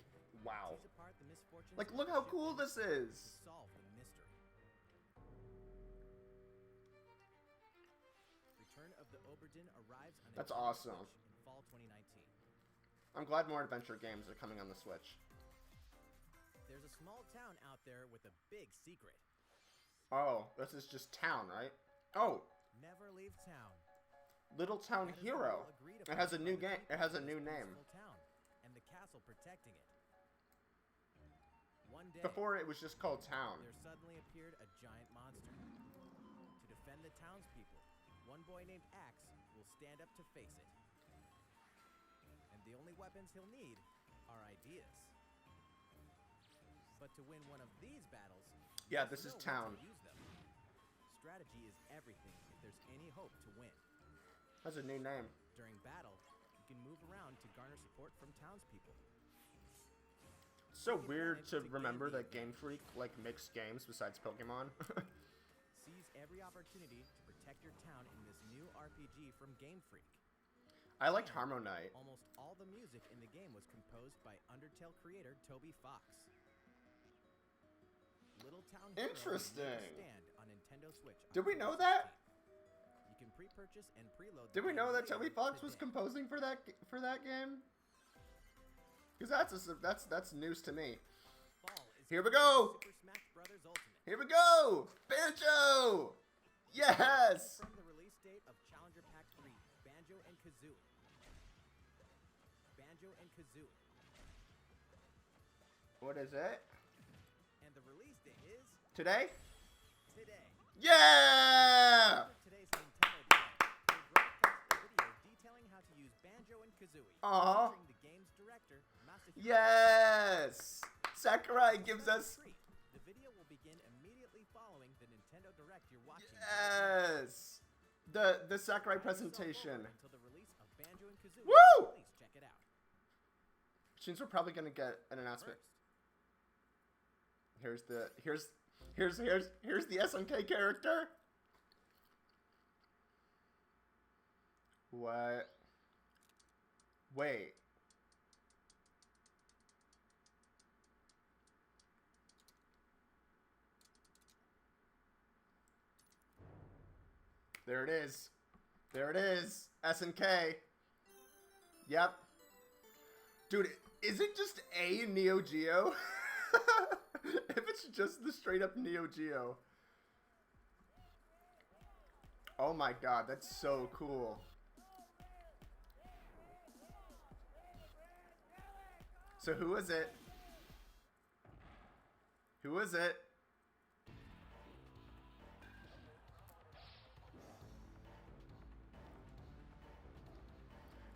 wow. Tease apart the misfortunes Like, of look the how ship cool to this is. solve the mystery. Return of the Oberdin arrives on That's Nintendo awesome. Switch in fall 2019. I'm glad more adventure games are coming on the Switch. There's a small town out there with a big secret. Oh, this is just town, right? Oh, Never leave town. Little Town That is the Hero. rule agreed It has a upon new by the game. people It has a of new this name. peaceful town, and the castle protecting it. One day, Before it was just called Town. there suddenly appeared a giant monster. To defend the townspeople, one boy named Axe will stand up to face it. And the only weapons he'll need are ideas. But to win one of these battles, he Yeah, must this is know when Town. to use them. Strategy is everything if there's any hope to win. Has a new name. During battle, you can move around to garner support from townspeople. So weird to remember that Game Freak like makes games besides Pokemon. Seize every opportunity to protect your town in this new RPG from Game Freak. I liked And Harmonite. almost all the music in the game was composed by Undertale creator Toby Fox. Little Town Hero will Interesting. make a stand on Nintendo Switch. On Did we know October that? 16th. You can pre-purchase and preload. Did we the know game that Toby later Fox was today. composing for that game? Because that's news to me. Fall is Here we coming go! to Super Smash Bros. Ultimate. Here we go! Banjo! Yes! From the release date of Challenger Pack 3, Banjo and Kazooie. Banjo and Kazooie. What is it? And the release date is Today? today. Yeah! For today's Nintendo Direct, they broadcast a video detailing how to use Banjo and Kazooie, Aw. featuring the game's director, Masahiro. Yes! Sakurai gives us... The video will begin immediately following the Nintendo Direct you're watching. right now. Yes! The Sakurai Have yourself presentation. over until the release of Banjo and Kazooie. Woo! Please check it out. Which means we're probably gonna get an announcement. First, Here's the SNK character. What? Wait. There it is. There it is. SNK. Yep. Dude, is it just a Neo Geo? If it's just the straight up Neo Geo. Oh my god, that's so cool. So who is it? Who is it?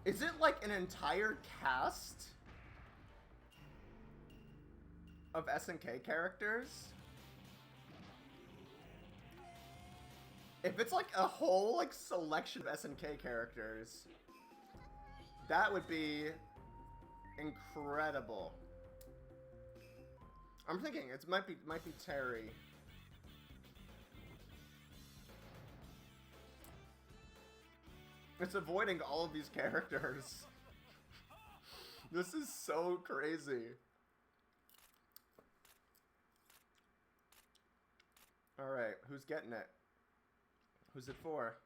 Is it like an entire cast of SNK characters? If it's like a whole like selection of SNK characters, that would be incredible. I'm thinking it might be Terry. It's avoiding all of these characters. This is so crazy. Alright, who's getting it? Who's it for?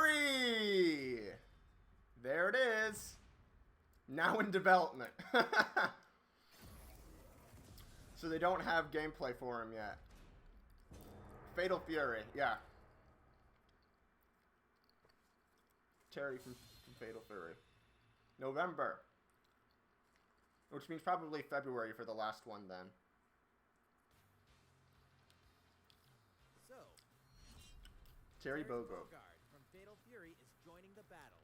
Terry! There it is. Now in development. So they don't have gameplay for him yet. Fatal Fury, yeah. Terry from Fatal Fury. November. Which means probably February for the last one then. so Terry Bogo. Bogard from Fatal Fury is joining the battle.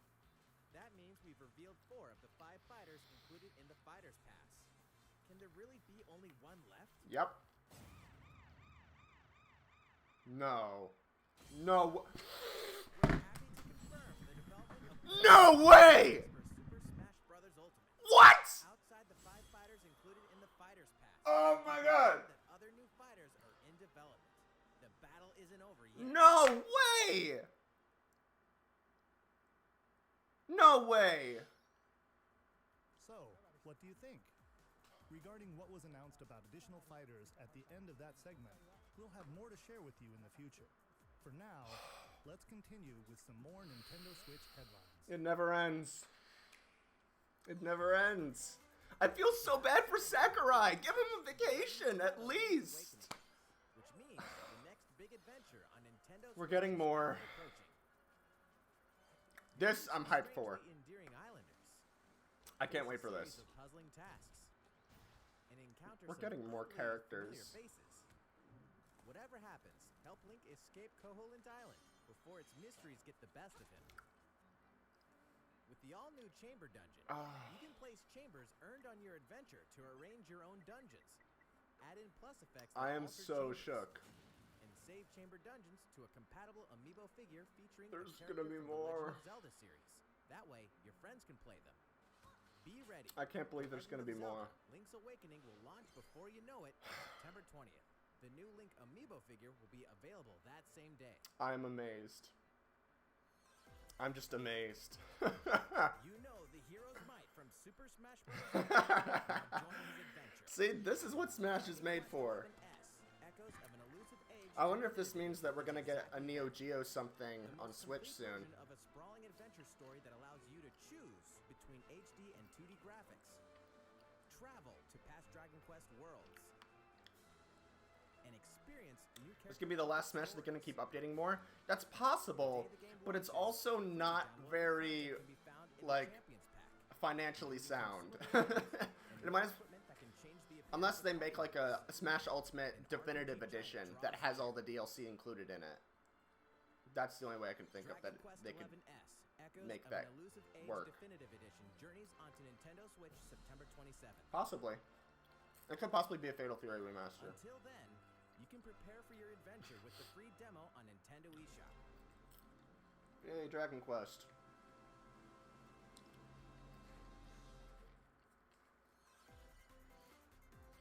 That means we've revealed 4 of the 5 fighters included in the Fighters Pass. Can there really be only one left? Yep. No. No. We're happy to confirm the development of No way! for Super Smash Bros. Ultimate. What? Outside the 5 fighters included in the Fighters Pass. Oh my god. That other new fighters are in development. The battle isn't over yet. No way! No way! So, what do you think? Regarding what was announced about additional fighters at the end of that segment, we'll have more to share with you in the future. For now, let's continue with some more Nintendo Switch headlines. It never ends. It never ends. I feel so bad for Sakurai. Give him a vacation, at least. Which means the next big adventure on Nintendo's We're getting more. is approaching. This I'm hyped for. Strangely endearing islanders. I can't wait There's for a this. series of puzzling tasks. And encounter We're some getting more utterly characters. familiar faces. Whatever happens, help Link escape Koholint Island before its mysteries get the best of him. With the all-new Chamber Dungeon, you can place chambers earned on your adventure to arrange your own dungeons. Add in plus effects I like am altered so chambers, shook. and save Chamber Dungeons to a compatible amiibo figure featuring There's a gonna character be from the more. Legend of Zelda series. That way, your friends can play them. Be ready. I can't believe there's Legend gonna be of Zelda: more. Link's Awakening will launch before you know it, September 20th. The new Link amiibo figure will be available that same day. I'm amazed. I'm just amazed. You know the hero's might from Super Smash Bros. Join his adventure. See, this is what Smash is made for. Echoes of an elusive age. I wonder if this means that we're gonna get a Neo Geo something on Switch soon. Of a sprawling adventure story that allows you to choose between HD and 2D graphics. Travel to past Dragon Quest worlds. And experience new characters. It's gonna be the last Smash they're gonna keep updating more. That's possible, but it's also not very, like, financially sound. It might, unless they make like a Smash Ultimate Definitive Edition that has all the DLC included in it. That's the only way I can think of that they could make that work. Definitive Edition journeys onto Nintendo Switch September 27th. Possibly. It could possibly be a Fatal Fury remaster. Until then, you can prepare for your adventure with the free demo on Nintendo eShop. Yay, Dragon Quest.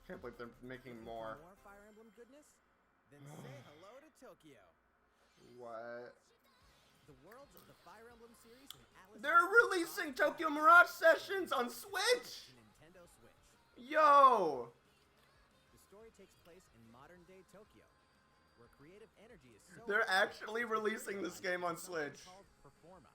Can't believe they're making more. More Fire Emblem goodness? Then say hello to Tokyo. What? The worlds of the Fire Emblem series and Atlas. They're releasing Tokyo Mirage Sessions on Switch! Nintendo Switch. Yo! The story takes place in modern-day Tokyo, where creative energy is so. They're actually releasing this game on Switch. Performa.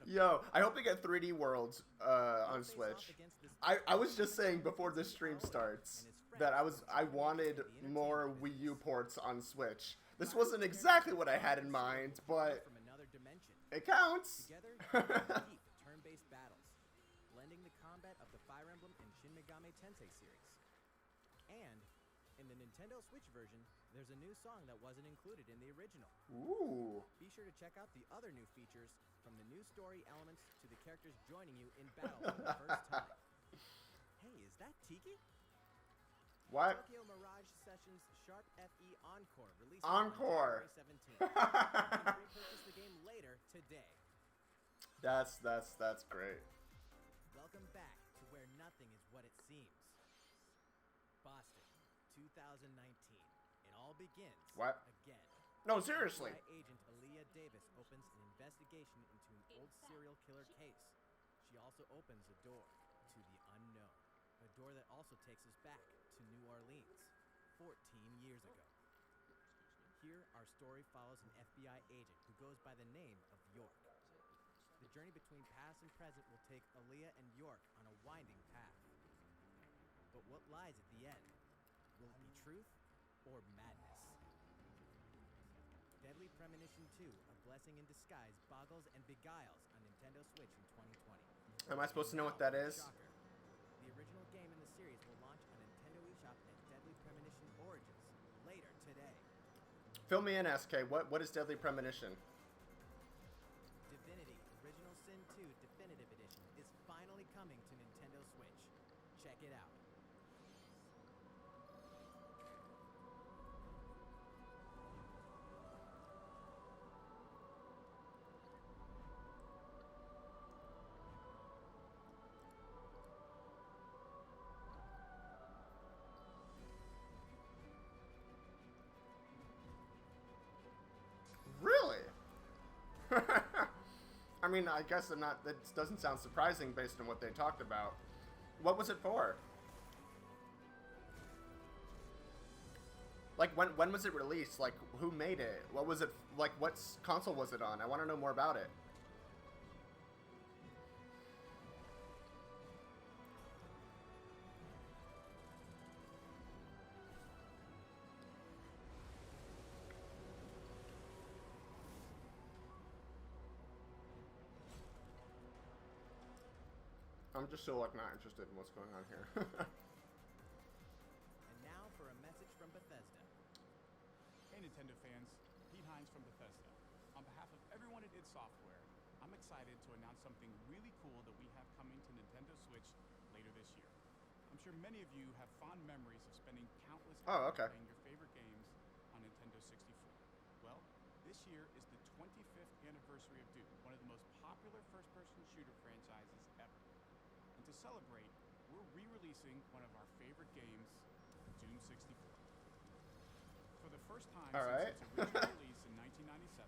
Yo, I hope they get 3D Worlds on Switch. I was just saying before this stream starts that I wanted more Wii U ports on Switch. This wasn't exactly what I had in mind, but it counts. Together, you can deep turn-based battles, blending the combat of the Fire Emblem and Shin Megami Tensei series. And in the Nintendo Switch version, there's a new song that wasn't included in the original. Ooh. Be sure to check out the other new features, from the new story elements to the characters joining you in battle for the first time. Hey, is that Tiki? What? Tokyo Mirage Sessions Sharp FE Encore released Encore. on February 17th. You can pre-purchase the game later today. That's great. Welcome back to where nothing is what it seems. Boston, 2019. It all begins What? again. No, seriously. FBI agent Aaliyah Davis opens an investigation into an old serial killer case. She also opens a door to the unknown. A door that also takes us back to New Orleans, 14 years ago. Here, our story follows an FBI agent who goes by the name of York. The journey between past and present will take Aaliyah and York on a winding path. But what lies at the end? Will it be truth or madness? Deadly Premonition 2, A Blessing in Disguise, boggles and beguiles on Nintendo Switch in 2020. Am I supposed to know what that is? Shocker. The original game in the series will launch on Nintendo eShop as Deadly Premonition Origins later today. Fill me in, SK. What is Deadly Premonition? Divinity Original Sin 2 Definitive Edition is finally coming to Nintendo Switch. Check it out. Really? I mean, I guess that doesn't sound surprising based on what they talked about. What was it for? Like, when was it released? Like, who made it? What was it, like, what console was it on? I want to know more about it. I'm just so, like, not interested in what's going on here. And now for a message from Bethesda. Hey Nintendo fans, Pete Hines from Bethesda. On behalf of everyone at id Software, I'm excited to announce something really cool that we have coming to Nintendo Switch later this year. I'm sure many of you have fond memories of spending countless hours playing your favorite games on Nintendo 64. Well, this year is the 25th anniversary of Doom, one of the most popular first-person shooter franchises ever. And to celebrate, we're re-releasing one of our favorite games, Doom 64. For the first time Alright. since its original release in 1997,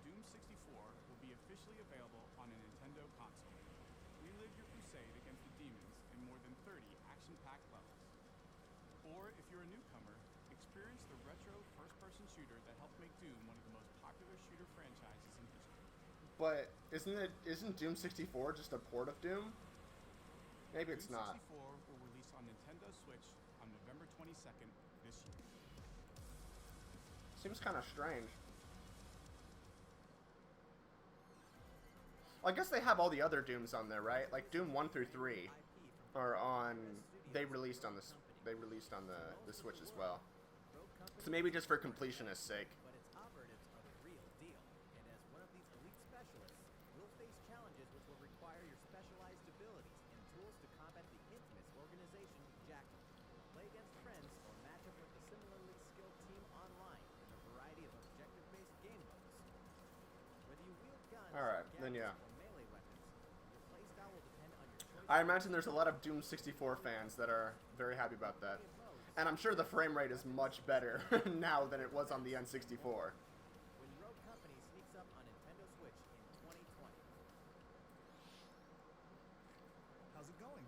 Doom 64 will be officially available on a Nintendo console. Relive your crusade against the demons in more than 30 action-packed levels. Or, if you're a newcomer, experience the retro first-person shooter that helped make Doom one of the most popular shooter franchises in history. But isn't Doom 64 just a port of Doom? Maybe it's Doom not. 64 will release on Nintendo Switch on November 22nd this year. Seems kind of strange. Well, I guess they have all the other Dooms on there, right? Like Doom 1 through 3 are on. They released on this. They released on the Switch as well. So maybe just for completionist's sake. But its operatives are the real deal, and as one of these elite specialists, you'll face challenges which will require your specialized abilities and tools to combat the infamous organization Jackal. Play against friends or match up with a similarly skilled team online in a variety of objective-based game modes. Whether you wield guns, Alright, then yeah. or melee weapons, your playstyle will depend on your choice. I imagine there's a lot of Doom 64 fans that are very happy about that. And I'm sure the frame rate is much better now than it was on the N64. When Rogue Company sneaks up on Nintendo Switch in 2020. How's it going?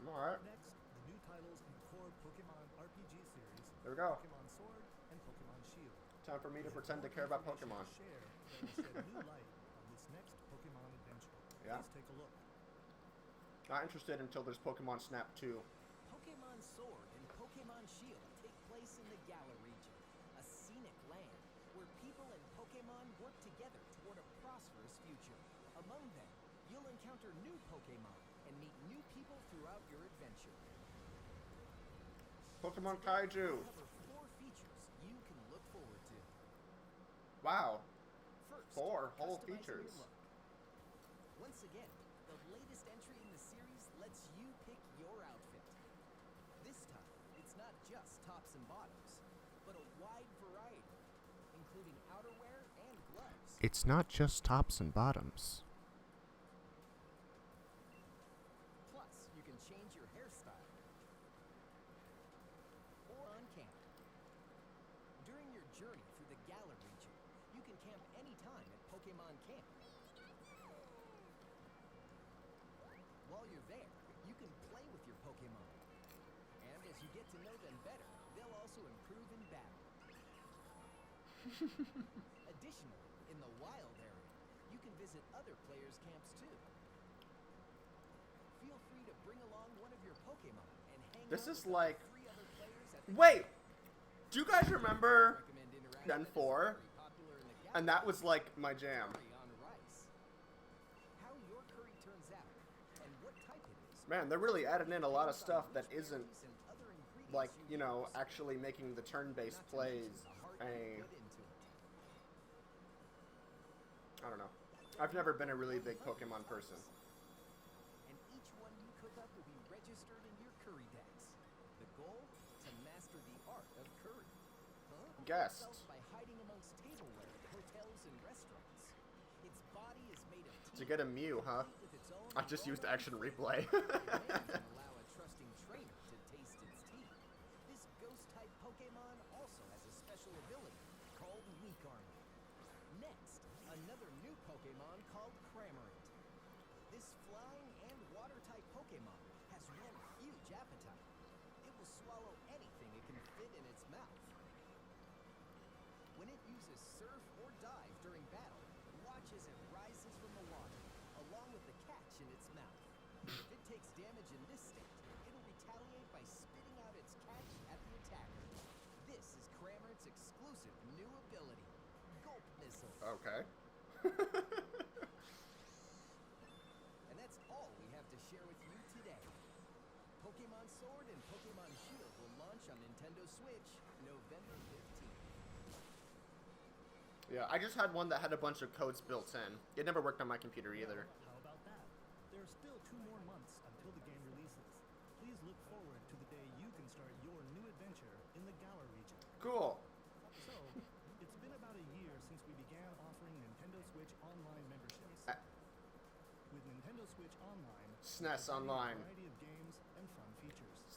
I'm alright. Next, the new titles in the core Pokemon RPG series. There we go. Pokemon Sword and Pokemon Shield. Time for me to We have pretend to more care about information Pokemon. to share that will shed new light on this next Pokemon adventure. Yeah. Please take a look. Not interested until there's Pokemon Snap 2. Pokemon Sword and Pokemon Shield take place in the Galar region, a scenic land where people and Pokemon work together toward a prosperous future. Among them, you'll encounter new Pokemon and meet new people throughout your adventure. Pokemon Today, Kaiju. we'll cover 4 features you can look forward to. Wow. First, 4 whole customizing your features. look. Once again, the latest entry in the series lets you pick your outfit. This time, it's not just tops and bottoms, but a wide variety, including outerwear and gloves. It's not just tops and bottoms. Plus, you can change your hairstyle or on camp. During your journey through the Galar region, you can camp anytime at Pokemon Camp. While you're there, you can play with your Pokemon. And as you get to know them better, they'll also improve in battle. Additionally, in the wild area, you can visit other players' camps too. Feel free to bring along one of your Pokemon and hang This out is with like- 3 other players at the Wait! Do you guys remember Recommend interactive Gen is 4? very popular in the And that was like my jam. curry on rice. How your curry turns out and what type it is. Man, they're really adding in a lot of stuff that isn't berries and other ingredients like, you you know, use, actually making the turn-based not to plays mention the heart a, you put into it. I don't know. I've never been a really big Pokemon person. And each one you cook up will be registered in your curry decks. The goal? To master the art of curry. Huh? Guessed. Itself by hiding amongst tableware at hotels and restaurants. Its body is made of To get a Mew, huh? complete with its own I just used aroma Action and Replay. flavor. It may even allow a trusting trainer to taste its tea. This ghost-type Pokemon also has a special ability called Weak Armor. Next, another new Pokemon called Cramorant. This flying and water-type Pokemon has one huge appetite. It will swallow anything it can fit in its mouth. When it uses Surf or Dive during battle, watch as it rises from the water, along with the catch in its mouth. If it takes damage in this state, it'll retaliate by spitting out its catch at the attacker. This is Cramorant's exclusive new ability, Gulp Missile. Okay. And that's all we have to share with you today. Pokemon Sword and Pokemon Shield will launch on Nintendo Switch November 15th. Yeah, I just had one that had a bunch of codes built in. It never worked on my computer either. How about that? There are still 2 more months until the game releases. Please look forward to the day you can start your new adventure in the Galar region. Cool. So, it's been about a year since we began offering Nintendo Switch Online memberships. With Nintendo Switch Online, SNES there's a Online. variety of games and fun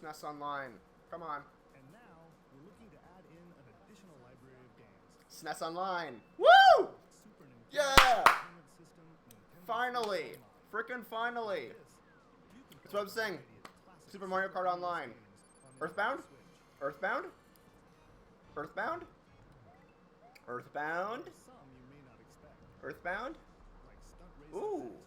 SNES Online. Come on. And now, we're looking to add in an additional library of games. SNES Online. Woo! Super Nintendo Yeah! Entertainment System, Nintendo Finally! Switch Online. Frickin' finally! This, you can That's what I'm play a saying. variety of classic Super Mario Kart NES Online. games on the Earthbound? Nintendo Switch. Earthbound? Earthbound? Earthbound? Some you may not expect, Earthbound? like Stunt Race Ooh. Event,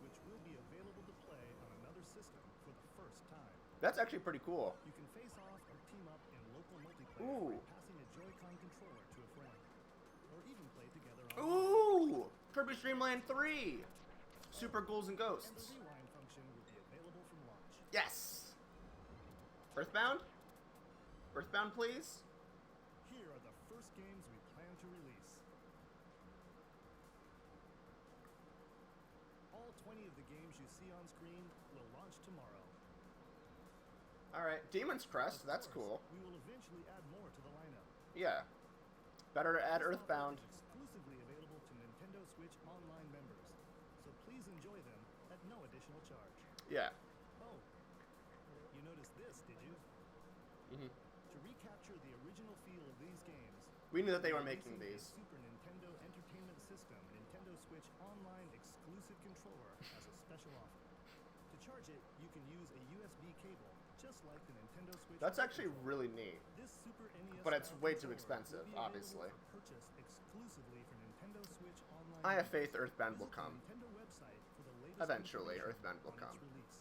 which will be available to play on another system for the first time. That's actually pretty cool. You can face off or team up in local multiplayer Ooh. by passing a Joy-Con controller to a friend, or even play together online. Ooh! Kirby Dream Land 3! Super Ghouls and And the Ghosts. rewind function will be available from launch. Yes! Earthbound? Earthbound, please? Here are the first games we plan to release. All 20 of the games you see on screen will launch tomorrow. Alright, Demon's Crest, Of that's course, cool. We will eventually add more to the lineup. Yeah. Better to add This Earthbound. offer is exclusively available to Nintendo Switch Online members, so please enjoy them at no additional charge. Yeah. Oh, you noticed this, did you? Hmm. To recapture the original feel of these games, We knew that they were we're making releasing a these. Super Nintendo Entertainment System Nintendo Switch Online exclusive controller as a special offer. To charge it, you can use a USB cable, just like the Nintendo Switch. That's Pro actually controller. really neat. This Super NES But it's style way too controller expensive, will be available obviously. for purchase exclusively for Nintendo Switch Online. I have members. faith Earthbound will Visit the come. Nintendo website for the latest Eventually, information Earthbound will on its come. release.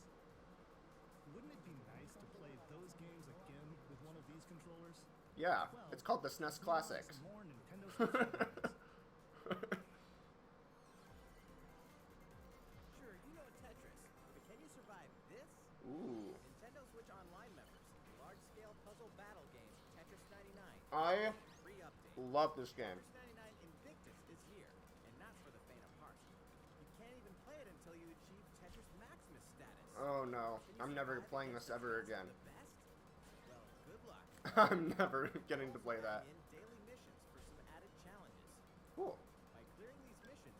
Wouldn't it be nice to play those games again with one of these controllers? Yeah, Well, it's called the SNES if you want Classic. some more Nintendo Switch games, Sure, you know Tetris, but can you survive this? Ooh. Nintendo Switch Online members, large-scale puzzle battle game Tetris 99. I Free update. love this game. Tetris 99 Invictus is here, and not for the faint of heart. You can't even play it until you achieve Tetris Maximus status. Oh no, Can you I'm never survive playing against this the ever best of again. the best? Well, good luck. I'm never getting to play that. In daily missions for some added challenges. Cool. By clearing these missions,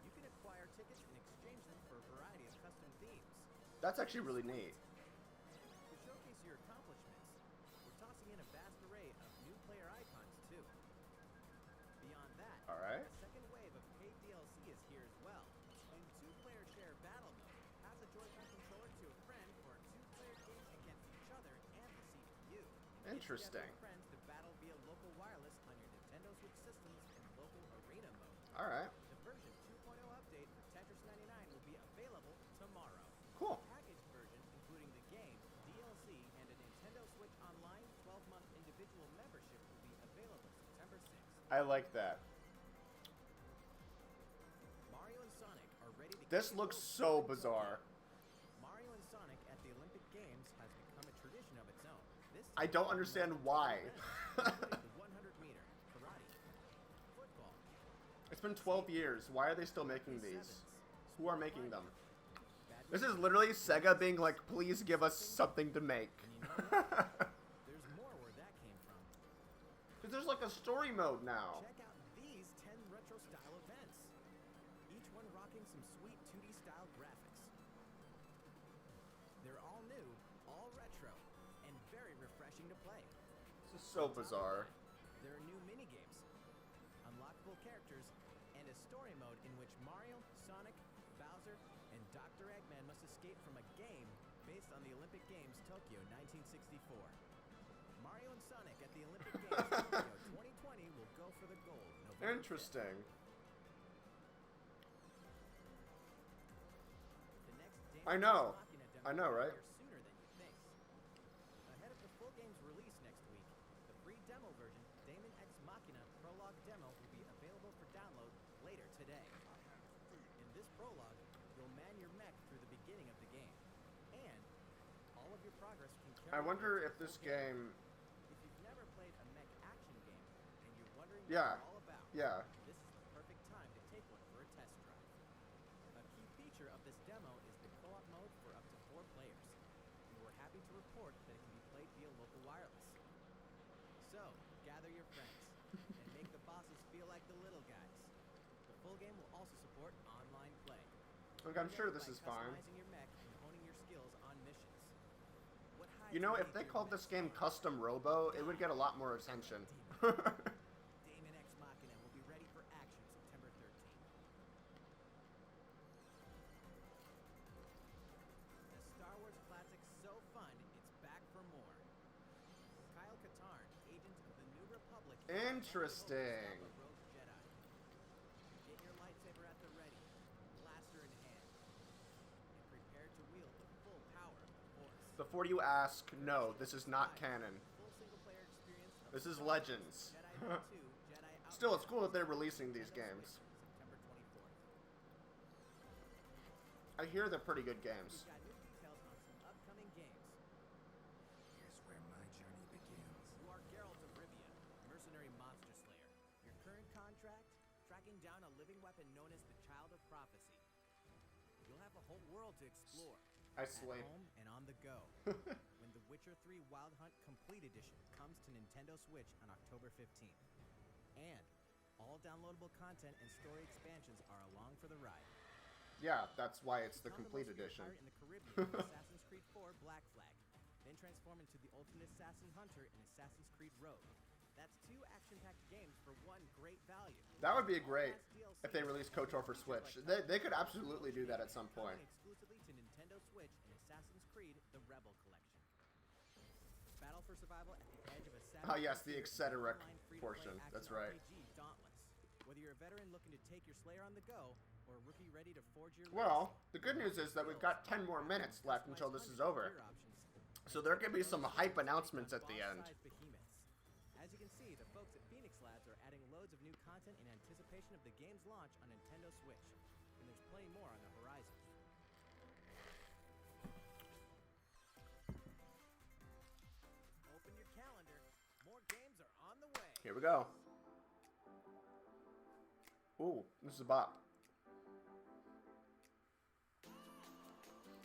you can acquire tickets and exchange them for a variety of custom themes. That's actually really neat. To showcase your accomplishments, we're tossing in a vast array of new player icons too. Beyond that, Alright. a second wave of paid DLC is here as well. In two-player share battle mode, pass a Joy-Con controller to a friend for a two-player game against each other and the CPU. Interesting. Get together with friends to battle via local wireless on your Nintendo Switch systems in local arena mode. Alright. The version 2.0 update for Tetris 99 will be available tomorrow. Cool. The packaged version, including the game, DLC, and a Nintendo Switch Online 12-month individual membership will be available September 6th. I like that. Mario and Sonic are ready to This kick looks off so Tokyo. bizarre. Mario and Sonic at the Olympic Games has become a tradition of its own. This I don't understand why. the 100-meter, karate, football, It's been 12 years. Why are they still making these? sevens, Who are making them? badminton, This is literally Sega being like, please give us something to make. and you know what? There's more where that came from. Cause there's like a story mode now. Check out these 10 retro-style events. Each one rocking some sweet 2D style graphics. They're all new, all retro, and very refreshing to play. This is so bizarre. There are new minigames, unlockable characters, and a story mode in which Mario, Sonic, Bowser, and Dr. Eggman must escape from a game based on the Olympic Games Tokyo 1964. Mario and Sonic at the Olympic Games Tokyo 2020 will go for the gold. November 5th. Interesting. The next Damon I know. Ex Machina demo I know, will right? appear sooner than you think. Ahead of the full game's release next week, the free demo version, Damon Ex Machina Prologue Demo, will be available for download later today. In this prologue, you'll man your mech through the beginning of the game, and all of your progress can carry I over wonder to if the this full game. game. If you've never played a mech action game and you're wondering what Yeah. it's all about, Yeah. this is the perfect time to take one for a test drive. A key feature of this demo is the co-op mode for up to 4 players, and we're happy to report that it can be played via local wireless. So, gather your friends, and make the bosses feel like the little guys. The full game will also support online play. Look, I'm Do sure that this by is fine. customizing your mech and honing your skills on missions. What highlights You know, if they called this game Custom Robo, it would get a lot more attention. Damon X Machina will be ready for action September 13th. The Star Wars classic so fun, it's back for more. Kyle Katarn, agent of the New Republic. Interesting. Rogue Jedi. Get your lightsaber at the ready, blaster in hand, and prepare to wield the full power of the Force. Before you ask, no, this is not canon. Full single-player experience of This is Star Wars Legends. Jedi Knight 2, Jedi Still, it's cool that they're Outcast, releasing these Nintendo games. Switch, September 24th. I hear they're pretty good games. We've got new details on some upcoming games. Here's where my journey begins. You are Geralt of Rivia, mercenary monster slayer. Your current contract? Tracking down a living weapon known as the Child of Prophecy. You'll have a whole world to explore. I At slay. home and on the go. When The Witcher 3 Wild Hunt Complete Edition comes to Nintendo Switch on October 15th. And all downloadable content and story expansions are along for the ride. Yeah, that's why it's the Become complete most feared edition. pirate in the Caribbean in Assassin's Creed 4 Black Flag. Then transform into the ultimate assassin hunter in Assassin's Creed Rogue. That's 2 action-packed games for one great value. That would be All great past DLC if they released KOTOR for Switch. They could absolutely do that at some point. coming exclusively to Nintendo Switch in Assassin's Creed: The Rebel Collection. Battle for survival at the edge of a savage Ah, yes, the frontier etc. online free-to-play portion. action That's right. RPG Dauntless. Whether you're a veteran looking to take your Slayer on the go, or a rookie ready to forge your Well, the good news is that we've got 10 more minutes left until this is over. So there could be some hype announcements at the end. As you can see, the folks at Phoenix Labs are adding loads of new content in anticipation of the game's launch on Nintendo Switch. And there's plenty more on the horizon. Open your calendar. More games are on the way. Here we go. Ooh, this is a bop.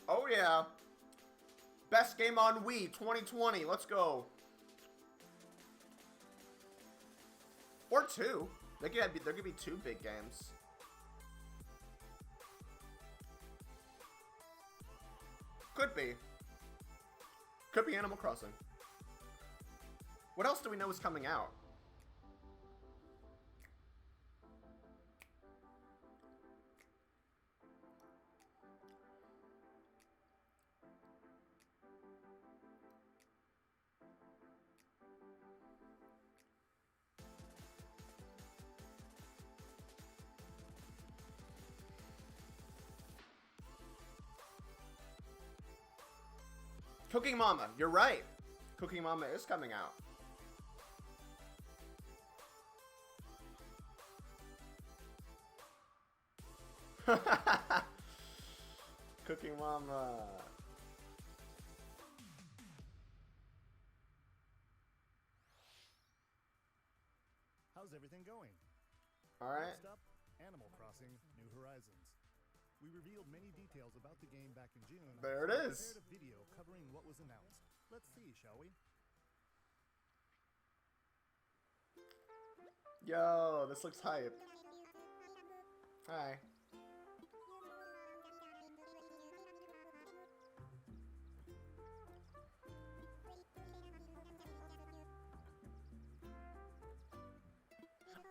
Oh yeah. Best game on Wii 2020. Let's go. Or 2. There could be 2 big games. Could be. Could be Animal Crossing. What else do we know is coming out? Cooking Mama, you're right. Cooking Mama is coming out. Cooking Mama. How's everything going? All right. Next up, Animal Crossing: New Horizons. We revealed many details about the game back in June. There it so we is. prepared a video covering what was announced. Let's see, shall we? Yo, this looks hype. Hi.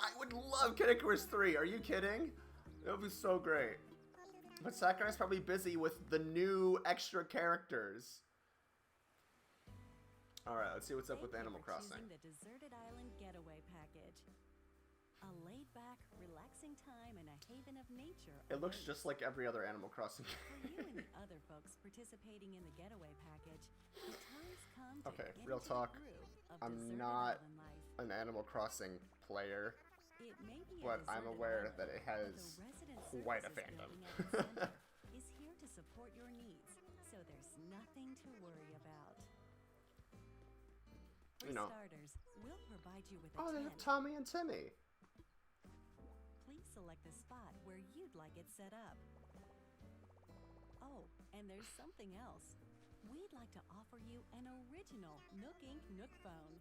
I would love Kid Icarus 3. Are you kidding? It would be so great. But Sakurai's probably busy with the new extra characters. Alright, let's see what's up with Animal Crossing. The Deserted Island Getaway Package. A laid-back, relaxing time and a haven of nature. It looks awaits. just like every other Animal Crossing For you and game. the other folks participating in the Getaway Package, the time's come to Okay, get real into talk. the groove of I'm deserted not island life. An Animal Crossing player, It may be a but I'm deserted aware island, that it but has the resident quite a services fandom. building at its center is here to support your needs, so there's nothing to worry about. For You know. starters, we'll provide you with a Oh, they have tent. Tommy and Timmy. Please select the spot where you'd like it set up. Oh, and there's something else. We'd like to offer you an original Nook Inc. Nook phone.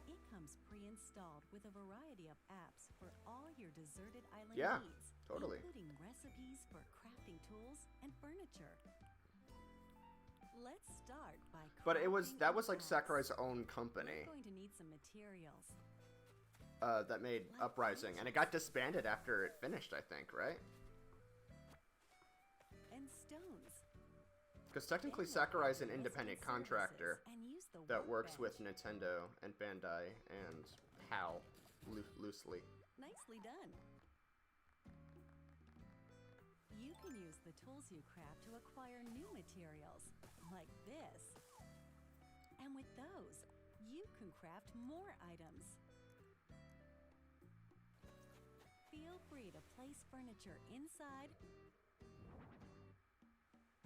It comes pre-installed with a variety of apps for all your deserted island Yeah, needs, totally. including recipes for crafting tools and furniture. Let's start by But that crafting was like a Sakurai's box. own We're company going to need some materials that made Uprising, and it got disbanded after it finished, I think, right? and stones. Because technically Then we'll Sakurai's an listed independent services contractor and use the that works with workbench. Nintendo and Bandai and HAL loosely. Nicely done. You can use the tools you craft to acquire new materials, like this. And with those, you can craft more items. Feel free to place furniture inside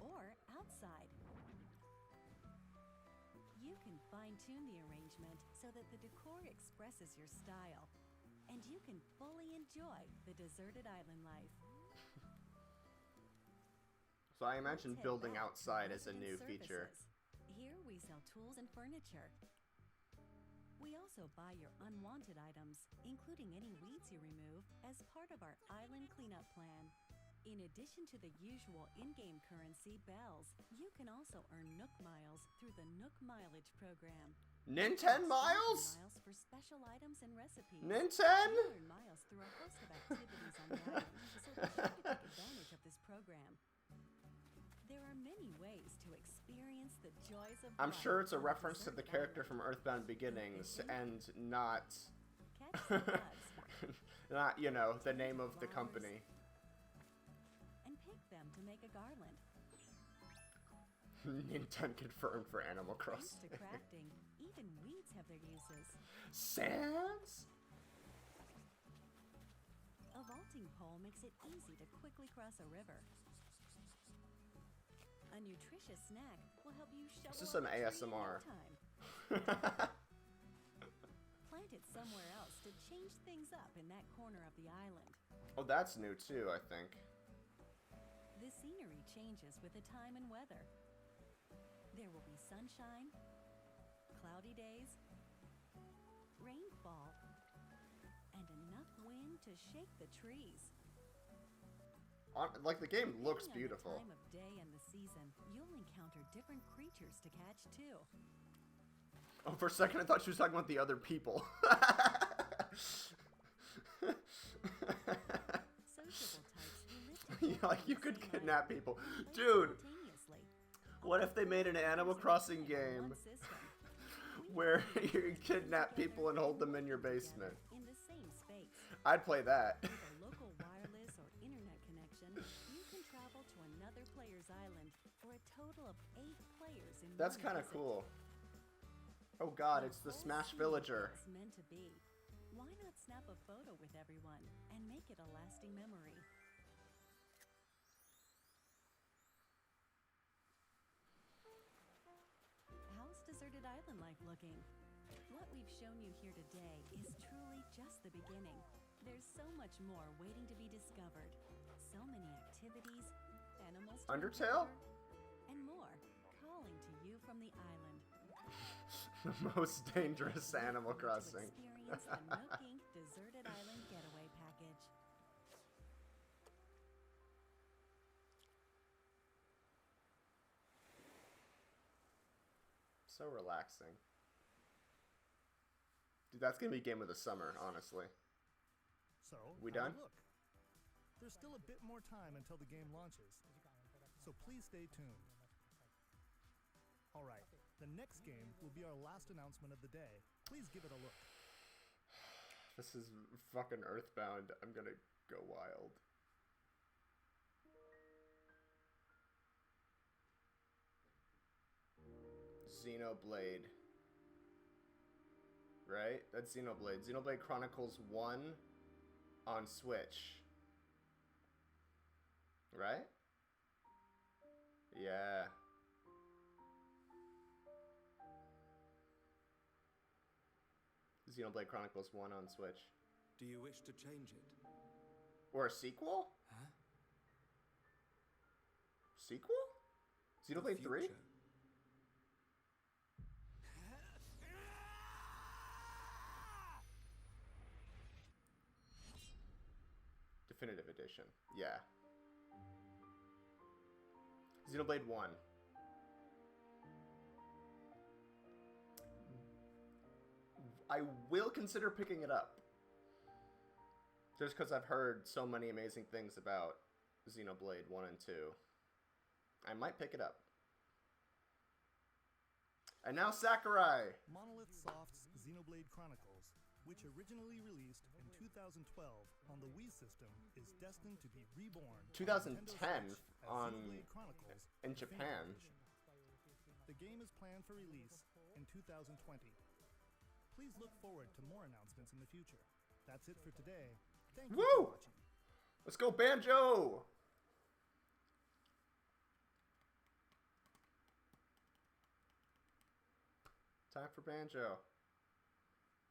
or outside. You can fine-tune the arrangement so that the decor expresses your style, and you can fully enjoy the deserted island life. So I imagine Let's head building back to outside is a resident new feature. services. Here we sell tools and furniture. We also buy your unwanted items, including any weeds you remove, as part of our island cleanup plan. In addition to the usual in-game currency, bells, you can also earn Nook Miles through the Nook Mileage program. Ninten miles? Miles for special items and recipes. Ninten? You earn miles through a host of activities on the island, so be sure to take advantage of this program. There are many ways to experience the joys of I'm life sure it's a on reference to the deserted character island. from Earthbound Beginnings and not, Catch some bugs not, you know, the name of the company. and pick them to make a garland. Ninten confirmed for Animal Thanks Crossing. to crafting, even weeds have their uses. SANS? A vaulting pole makes it easy to quickly cross a river. A nutritious snack will help you shovel This is up some a tree in ASMR. no time. Plant it somewhere else to change things up in that corner of the island. Oh, that's new too, I think. The scenery changes with the time and weather. There will be sunshine, cloudy days, rainfall, and enough wind to shake the trees. Like, the game looks Depending beautiful. on the time of day and the season, you'll encounter different creatures to catch too. Oh, for a second I thought she was talking about the other people. Sociable types who live together Yeah, like, on you the could same kidnap island people. and play Dude, simultaneously. what if they made an Animal Crossing game One system. We where have you players kidnap together people and hold them in your together basement? in the same space. I'd play that. With a local wireless or internet connection, you can travel to another player's island for a total of 8 players in That's one kind of visit. cool. Oh god, The it's the whole Smash scene Villager. is meant to be. Why not snap a photo with everyone and make it a lasting memory? How's Deserted Island life looking? What we've shown you here today is truly just the beginning. There's so much more waiting to be discovered. So many activities, animals to Undertale? encounter, and more calling to you from the island. The most dangerous Animal To Crossing. experience the Nook Inc. Deserted Island Getaway Package. So relaxing. Dude, that's gonna be game of the summer, honestly. So, We have a done? Look. There's still a bit more time until the game launches, so please stay tuned. All right, the next game will be our last announcement of the day. Please give it a look. This is fucking Earthbound. I'm gonna go wild. Xenoblade. Right? That's Xenoblade. Xenoblade Chronicles 1 on Switch. Right? Yeah. Xenoblade Chronicles 1 on Switch. Do you wish to change it? Or a sequel? Huh? Sequel? The Xenoblade 3? future? Definitive Edition. Yeah. Xenoblade 1. I will consider picking it up. Just because I've heard so many amazing things about Xenoblade 1 and 2. I might pick it up. And now Sakurai! Monolith Soft's Xenoblade Chronicles, which originally released in 2012 on the Wii system, is destined to be reborn 2010 on on Xenoblade Chronicles in Definitive Japan. Edition. The game is planned for release in 2020. Please look forward to more announcements in the future. That's it for today. Thank you Woo! for watching. Let's go Banjo! Time for Banjo.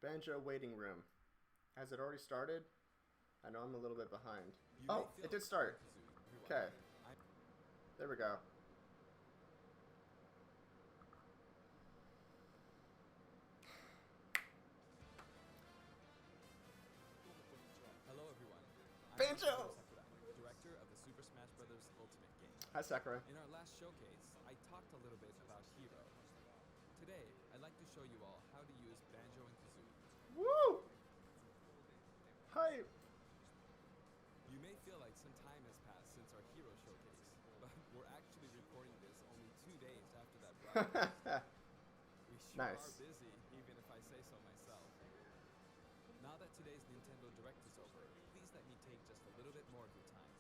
Banjo waiting room. Has it already started? I know I'm a little bit behind. Oh, it did start. Okay. There we go. Hello everyone. Banjo! I'm director of the Super Smash Bros. Ultimate game. Hi, Sakurai. In our last showcase, I talked a little bit about Hero. Today, I'd like to show you all how to use Banjo and Kazooie. Woo! Hi. You may feel like some time has passed since our Hero showcase, but we're actually recording this only 2 days after that broadcast. We sure Nice. are busy, even if I say so myself. Now that today's Nintendo Direct is over, please let me take just a little bit more of your time.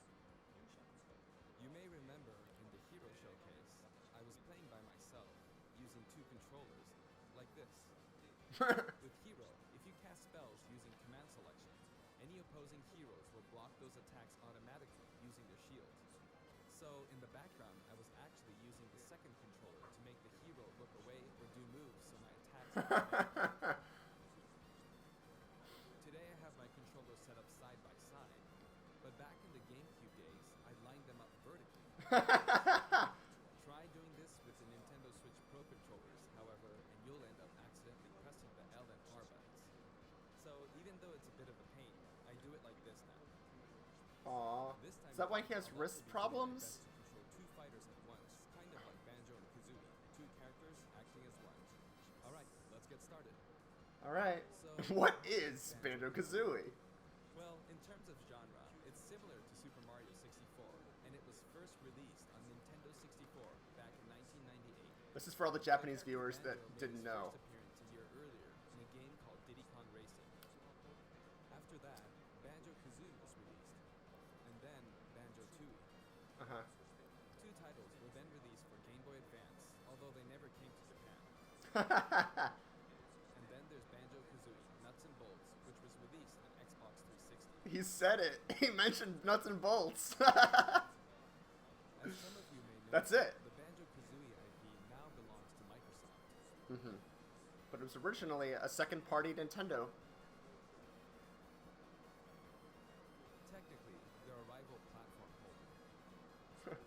You may remember in the Hero showcase, I was playing by myself, using 2 controllers, like this. With Hero, if you cast spells using command selection, any opposing heroes will block those attacks automatically using their shields. So, in the background, I was actually using the second controller to make the hero look away or do moves so my attacks would be Today I have my controllers set up side by side, but back in the GameCube days, I lined them up vertically. Try doing this with the Nintendo Switch Pro controllers, however, and you'll end up accidentally pressing the L and R buttons. So even though it's a bit of a pain, I do it like this now. Aw. This time Is that why he has I'll wrist also be doing my problems? best to control 2 fighters at once, kind of like Banjo and Kazooie, 2 characters acting as one. Alright, let's get started. Alright. So, What is Banjo-Kazooie? Well, in terms of genre, it's similar to Super Mario 64, and it was first released on Nintendo 64 back in 1998. This is for all the Japanese viewers that didn't know. First appearance a year earlier in a game called Diddy Kong Racing. After that, Banjo-Kazooie was released, and then Banjo-Tooie. Uh-huh. 2 titles were then released for Game Boy Advance, although they never came to Japan. And then there's Banjo-Kazooie Nuts and Bolts, which was released on Xbox 360. He said it. He mentioned nuts and bolts. As some of you may know, That's it. the Banjo-Kazooie IP now belongs to Microsoft. Mm-hmm. But it was originally a second-party Nintendo. Technically, they're a rival platform holder.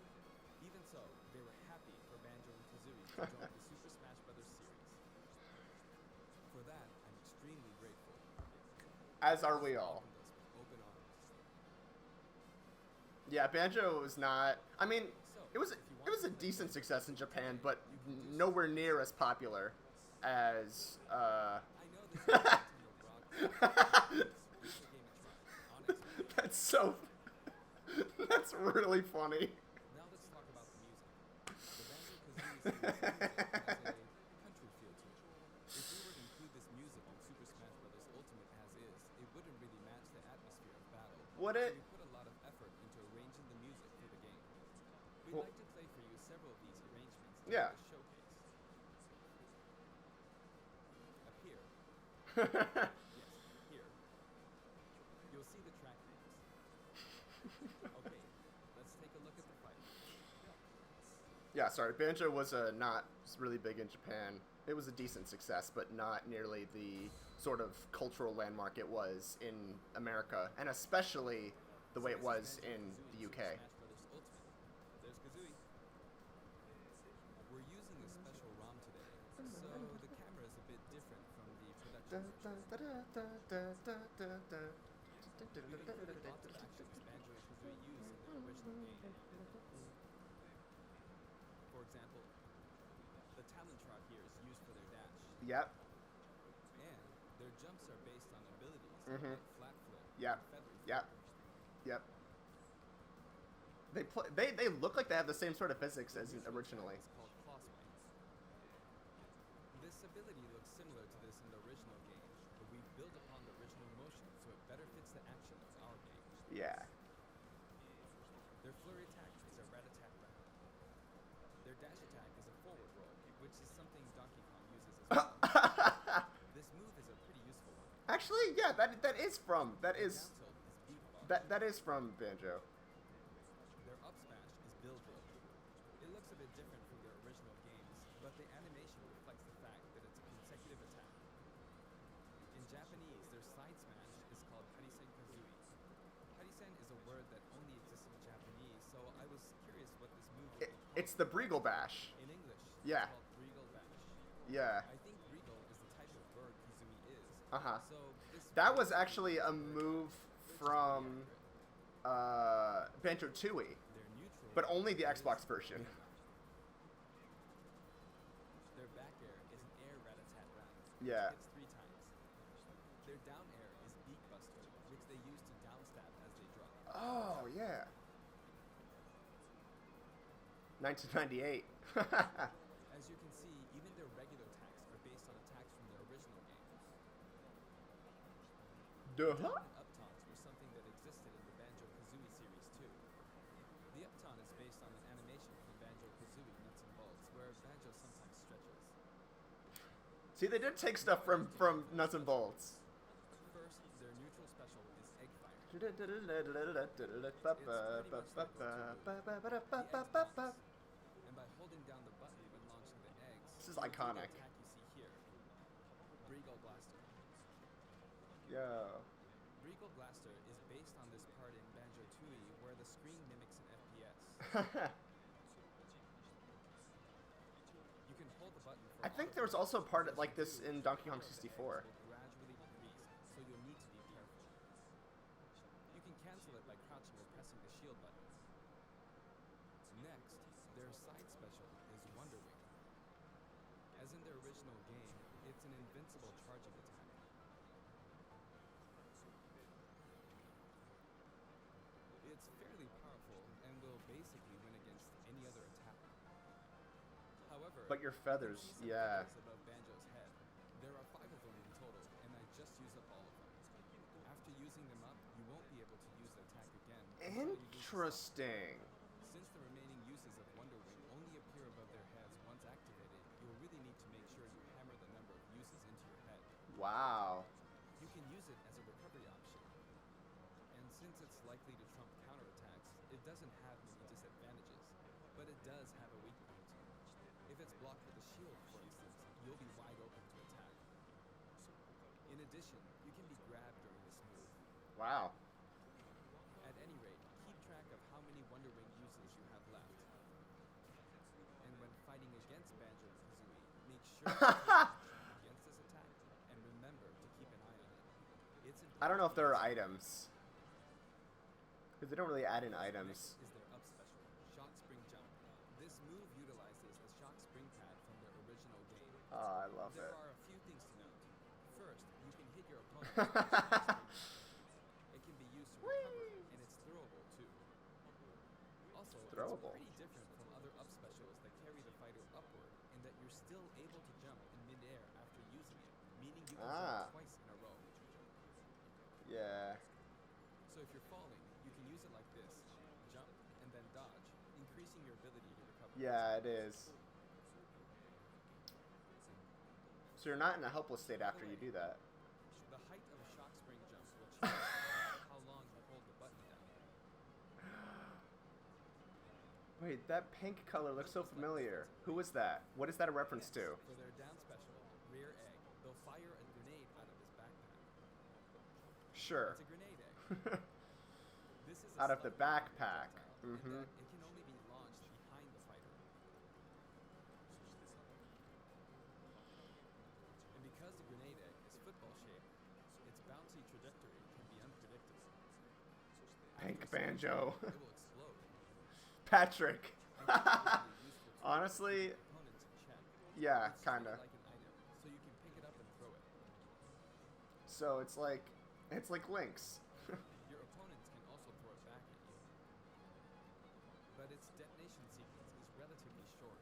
Even so, they were happy for Banjo and Kazooie to join the Super Smash Bros. Series. For that, I'm extremely grateful. As are we all. Welcomed us with open arms. Yeah, Banjo was not... I mean, So, it was if you it want was a to play decent Banjo success in Kazooie, Japan, but you can do so. nowhere near as popular as... I know this is a Nintendo broadcast. Give the game a try. Honestly. That's so... That's really funny. Now let's talk about the music. The Banjo-Kazooie series music has a country feel to it. If we were to include this music in Super Smash Bros. Ultimate as is, it wouldn't really match the atmosphere of battle. Would it? So we put a lot of effort into arranging the music for the game. We'd Well- like to play for you several of these arrangements Yeah. during the showcase. Up here. Yes, here. You'll see the track names. Okay, let's take a look at the fight. Yeah, sorry. Banjo was not really big in Japan. It was a decent success, but not nearly the sort of cultural landmark it was in America, and especially the way it was in the UK. Smash Bros. Ultimate. There's Kazooie. We're using a special ROM today, so the camera is a bit different from the production version. We included lots of actions Banjo and Kazooie used in the original game. For example, the talent trot here is used for their dash, Yep. and their Mhm. like flat flip, Yep. and feather Yep. flip. Yep. They look like they have the same sort of physics as Neutral originally. attack is called cross swings. This ability looks similar to this in the original game, but we've built upon the original motion so it better fits the action of our game. Yeah. Their flurry attack is a rat-a-tat-rat. Their dash attack is a forward roll, which is something Donkey Kong uses as well. This move is a pretty useful one. Actually, yeah, that is from Their down tilt is beat bop. that is from Banjo. Their up smash is build build. It looks a bit different from their original games, but the animation reflects the fact that it's a consecutive attack. In Japanese, their side smash is called Harisen-Kazooie. Harisen is a word that only exists in Japanese, so I was curious what this move would be called. It's the Breagle Bash. In English, Yeah. it's called Regal Bash. Yeah. I think Regal is the type of bird Kazooie is. Uh-huh. So this That move was is actually a pretty move accurate. from Banjo-Tooie, Their neutral but only the is Xbox version. Their back air is an air rat-a-tat-rat. Yeah. Hits 3 times. Their down air is beak buster, which they use to down stab as they drop. Oh, yeah. 1998. As you can see, even their regular attacks are based on attacks from their original game. Duh. Down and up taunts were something that existed in the Banjo-Kazooie series too. The up taunt is based on an animation from Banjo-Kazooie Nuts and Bolts, where Banjo sometimes stretches. See, they did take stuff from Nuts and Bolts. First, their neutral special is Egg Fire. This It's pretty much like Ultimate Toss. And by holding down the button when launching the eggs, This is you'll do the iconic. attack you see here. Regal Blaster. Yo. Regal Blaster is based on this part in Banjo-Tooie where the screen mimics an FPS. You can hold the button for I think auto there was aim, also a part but as like you this do, in the Donkey Kong power of the 64. eggs will gradually decrease, so you'll need to be careful. You can cancel it by crouching or pressing the shield button. Next, their side special is Wonder Wing. As in their original game, it's an invincible charging attack. It's fairly powerful and will basically win against any other attack. However, But your you can feathers, see some yeah. feathers above Banjo's head. There are 5 of them in total, and I just used up all of them. After using them up, you won't be able to use the attack again. until you use the spell. Interesting. Since the remaining uses of Wonder Wing only appear above their heads once activated, you'll really need to make sure you hammer the number of uses into your head. Wow. You can use it as a recovery option. And since it's likely to trump counterattacks, it doesn't have many disadvantages, but it does have a weak point. If it's blocked with a shield, for instance, you'll be wide open to attack. In addition, you can be grabbed during this move. Wow. At any rate, keep track of how many Wonder Wing uses you have left. And when fighting against Banjo-Kazooie, make sure to take action against this attack, and remember to keep an eye on it. It's I don't know if there are important items. Because they don't really add in items. Next is their up special, Shock Spring Jump. This move utilizes the Shock Spring pad from their original game. Oh, I love There it. are a few things to note. First, you can hit your opponent with the Shock Spring pad. It can be used to recover, and it's throwable too. Also, Throwable. it's pretty different from other up specials that carry the fighter upward in that you're still able to jump in midair after using it, meaning you can Ah. jump twice in a row. Yeah. So if you're falling, you can use it like this, jump, and then dodge, increasing your ability to recover. Yeah, it is. So you're not in a helpless state after you do that. The height of a shock spring jump will change depending on how long you hold the button down. Wait, that pink color looks so familiar. Who was that? What is that a reference to? For their down special, rear egg, they'll fire a grenade out of this backpack. Sure. It's a grenade egg. This is a Out of the slightly different backpack. projectile in Mhm. that it can only be launched behind the fighter. And because the grenade egg is football shaped, its bouncy trajectory can be unpredictable. Pink After you Banjo. it will explode. Patrick. And can be really useful to Honestly, put opponents in check. yeah, It's treated kinda. like an item, so you can pick it up and throw it. So it's like It's like Link's. Your opponents can also throw it back at you. But its detonation sequence is relatively short.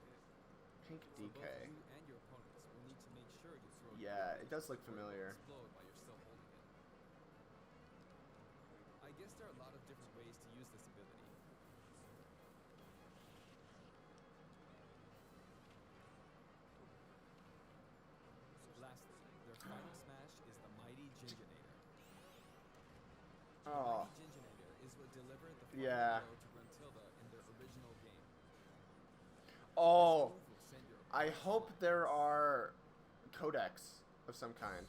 Pink So DK. both you and your opponents will need to make sure you throw it Yeah, quickly it does look before it will familiar. explode while you're still holding it. I guess there are a lot of different ways to use this ability. Lastly, their final smash is the Mighty Ginginator. The Oh, Mighty Ginginator is what delivered the final Yeah. blow to Gruntilda in their original game. oh! This move will send your I opponents hope flying. there are codecs of some kind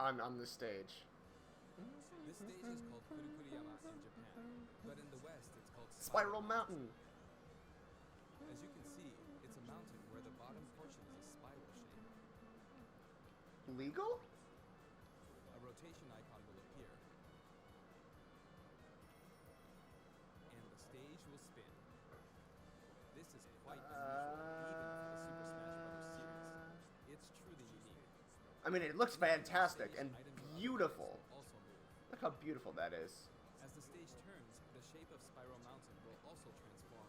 on this stage. This stage is called Kurikuriyama in Japan, but in the West it's called Spiral Mountain. As you can see, it's a mountain where the bottom portion is a spiral shape. Legal? A rotation icon will appear, and the stage will spin. This is quite unusual, even for the Super Smash Bros. Series. It's truly unique. I mean, it looks Depending on the fantastic stage, and items or other beautiful. things will also move. Look how beautiful that is. As the stage turns, the shape of Spiral Mountain will also transform,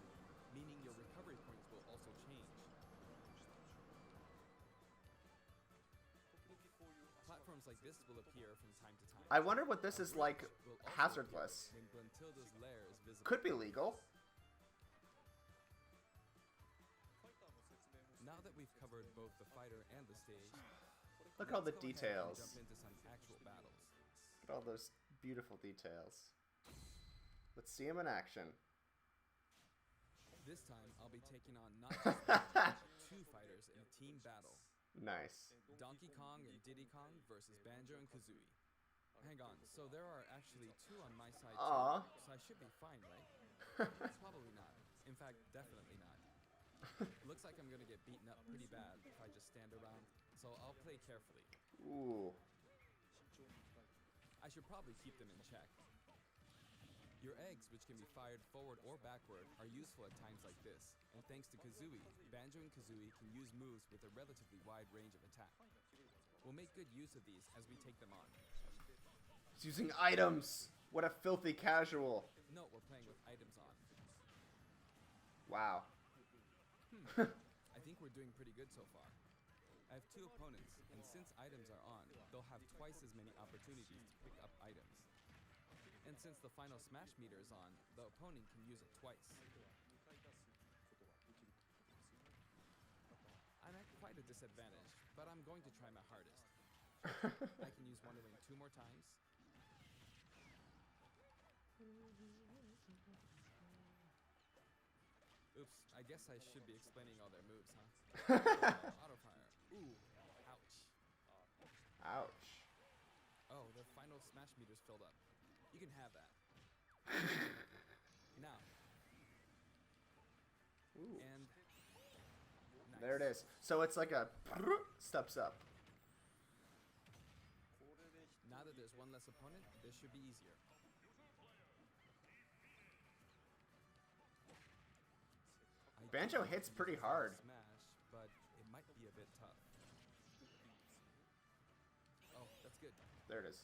meaning your recovery points will also change. Platforms like this will appear from time to time. I wonder what this is like Will also hazardless. appear when Gruntilda's lair is visible. Could be legal. Now that we've covered both the fighter and the stage, Look at all the let's go ahead and details. jump into some actual battles. Look at all those beautiful details. Let's see him in action. This time, I'll be taking on not just one, but two fighters in a team battle. Nice. Donkey Kong and Diddy Kong versus Banjo and Kazooie. Hang on, so there are actually two on my side Aw. too, so I should be fine, right? Probably not. In fact, definitely not. Looks like I'm gonna get beaten up pretty bad if I just stand around, so I'll play carefully. Ooh. I should probably keep them in check. Your eggs, which can be fired forward or backward, are useful at times like this, and thanks to Kazooie, Banjo and Kazooie can use moves with a relatively wide range of attack. We'll make good use of these as we take them on. He's using items. What a filthy casual. Note we're playing with items on. Wow. I think we're doing pretty good so far. I have two opponents, and since items are on, they'll have twice as many opportunities to pick up items. And since the final smash meter is on, the opponent can use it twice. I'm at quite a disadvantage, but I'm going to try my hardest. I can use Wonder Wing 2 more times. Oops, I guess I should be explaining all their moves, huh? Auto fire. Ooh, ouch. Ouch. Oh, their final smash meter's filled up. You can have that. Now. Ooh. And nice. There it is. So it's like a steps up. Now that there's one less opponent, this should be easier. I Banjo do hits use pretty the final hard. Smash, but it might be a bit tough. Oh, that's good. There it is.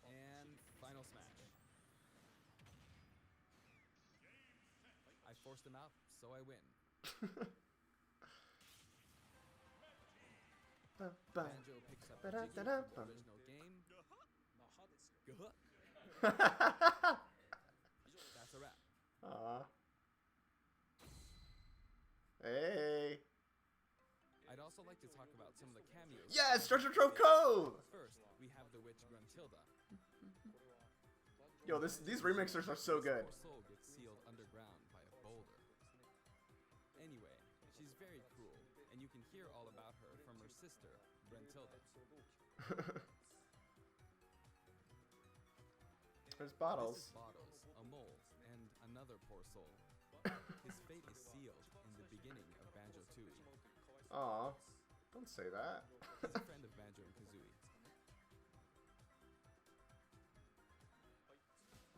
And final smash. I forced him out, so I win. Banjo picks up Jiggy from the original game. That's a wrap. Aw. Hey. I'd also like to talk about some of the cameos. Yes, Treasure Trove Cove! First, we have the witch Gruntilda. Yo, these remixers are so good. Her soul gets sealed underground by a boulder. Anyway, she's very cruel, and you can hear all about her from her sister, Gruntilda. There's This bottles. is Bottles, a mole, and another poor soul. His fate is sealed in the beginning of Banjo-Tooie. Aw, don't say that. He's a friend of Banjo and Kazooie.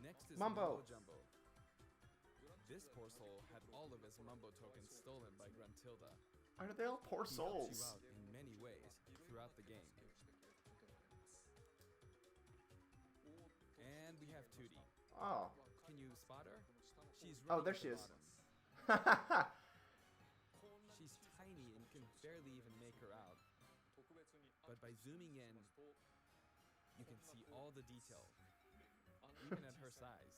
Next is Mumbo. Mumbo Jumbo. This poor soul had all of his Mumbo tokens stolen by Gruntilda. Why are they all poor He helps you souls? out in many ways throughout the game. of 2D. Oh. Can you spot her? She's Oh, running there at she the is. bottom. She's tiny and you can barely even make her out. But by zooming in, you can see all the detail, even at her size.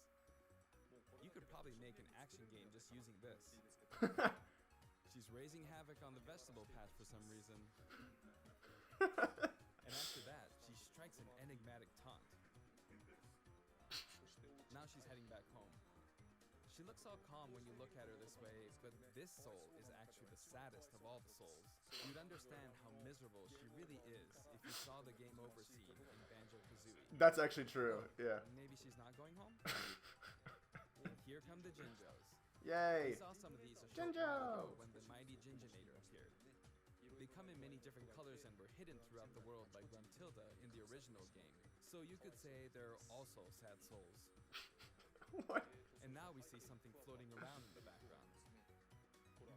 You could probably make an action game just using this. She's raising havoc on the vegetable patch for some reason. And after that, she strikes an enigmatic taunt. Now she's heading back home. She looks all calm when you look at her this way, but this soul is actually the saddest of all the souls. You'd understand how miserable she really is if you saw the game over scene in Banjo-Kazooie. That's actually true. Yeah. Maybe she's not going home? Here come the Jinjos. Yay. We saw some of these a short Jinjo! while ago when the mighty Jinjonator appeared. They come in many different colors and were hidden throughout the world by Gruntilda in the original game. So you could say they're also sad souls. What? And now we see something floating around in the background.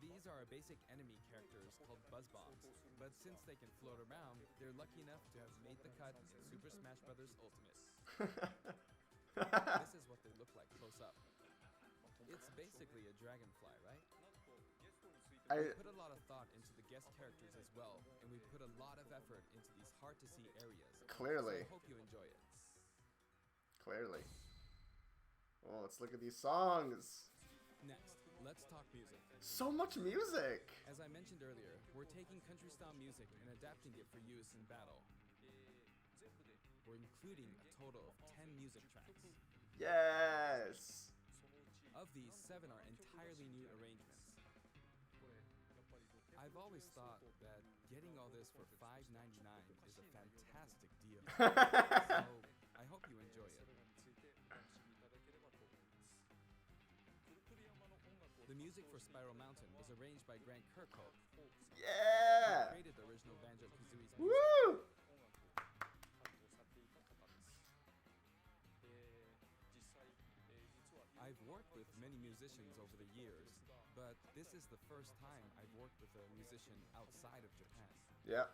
These are our basic enemy characters called Buzz Bombs, but since they can float around, they're lucky enough to have made the cut in Super Smash Bros. Ultimate. This is what they look like close up. It's basically a dragonfly, right? We put a lot of thought into the guest characters as well, and we put a lot of effort into these hard-to-see areas. Clearly. So I hope you enjoy it. Clearly. Well, let's look at these songs. Next, let's talk music. So much music. As I mentioned earlier, we're taking country-style music and adapting it for use in battle. We're including a total of 10 music tracks. Yes. Of these, 7 are entirely new arrangements. I've always thought that getting all this for $5.99 is a fantastic deal. So, I hope you enjoy it. The music for Spiral Mountain was arranged by Grant Kirkhope, who Yeah. created the original Banjo-Kazooie's music. Woo. I've worked with many musicians over the years, but this is the first time I've worked with a musician outside of Japan. Yep.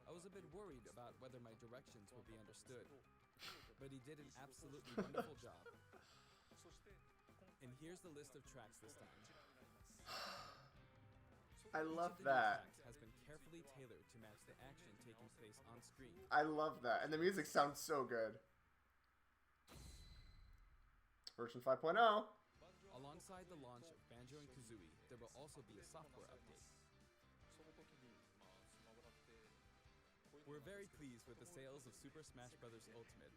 I was a bit worried about whether my directions would be understood, but he did an absolutely wonderful job. And here's the list of tracks this time. I Each love of the new that. tracks has been carefully tailored to match the action taking place on screen. I love that. And the music sounds so good. Version 5.0. Alongside the launch of Banjo and Kazooie, there will also be a software update. We're very pleased with the sales of Super Smash Bros. Ultimate.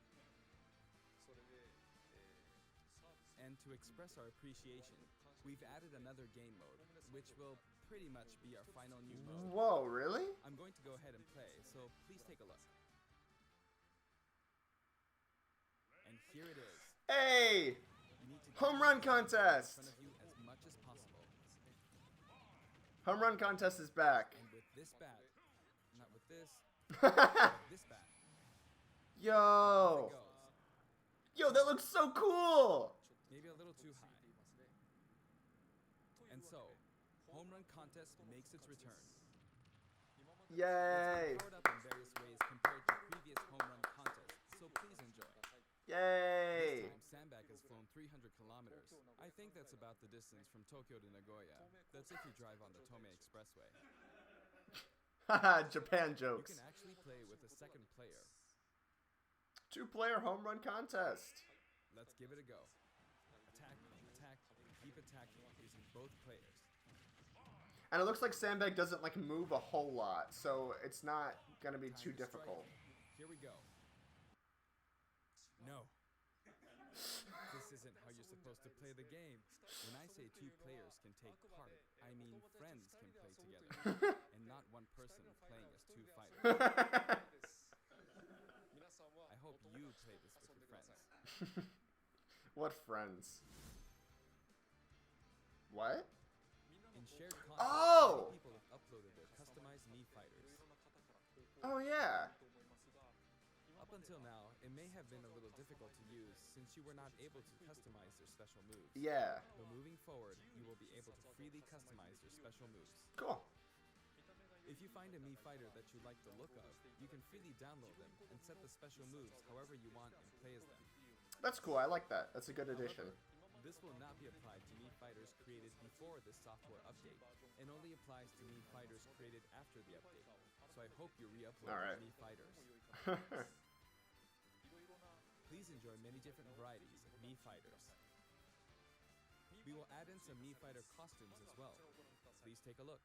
And to express our appreciation, we've added another game mode, which will pretty much be our final new mode. Whoa, really? I'm going to go ahead and play, so please take a look. And here it is. Hey! You need to Home get run the in contest! front of you as much as possible. Home run contest is back. And with this bat, not with this, with this bat, Yo! it goes. Yo, that looks so cool! Maybe a little too high. And so, Home Run Contest makes its return. Yay! It's been powered up in various ways compared to previous Home Run Contests, so please enjoy. Yay! This time, Sandbag has flown 300 kilometers. I think that's about the distance from Tokyo to Nagoya. That's if you drive on the Tomei Expressway. Haha, Japan You jokes. can actually play with a second player. 2-player home run contest. Let's give it a go. Attack, attack, and keep attacking using both players. And it looks like Sandbag doesn't like move a whole lot, so it's not gonna be Time too to strike. difficult. Here we go. No. This isn't how you're supposed to play the game. When I say 2 players can take part, I mean friends can play together, and not one person playing as 2 fighters. I hope you play this with your friends. What friends? What? In shared content, Oh! many people have uploaded their customized Mii fighters. Oh yeah. Up until now, it may have been a little difficult to use since you were not able to customize their special moves. Yeah. But moving forward, you will be able to freely customize your special moves. Cool. If you find a Mii fighter that you like the look of, you can freely download them and set the special moves however you want in play as them. That's cool. I like that. That's a good addition. However, this will not be applied to Mii Fighters created before this software update, and only applies to Mii Fighters created after the update. So I hope you re-upload All right. Mii Fighters. Please enjoy many different varieties of Mii Fighters. We will add in some Mii Fighter costumes as well. Please take a look.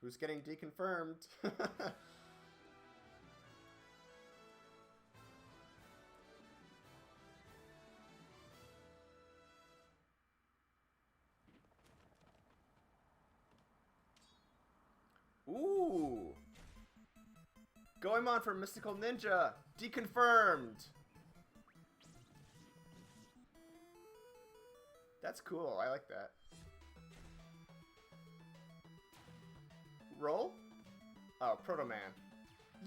Who's getting deconfirmed? Ooh! Goemon for Mystical Ninja! Deconfirmed! That's cool. I like that. Roll? Oh, Proto Man.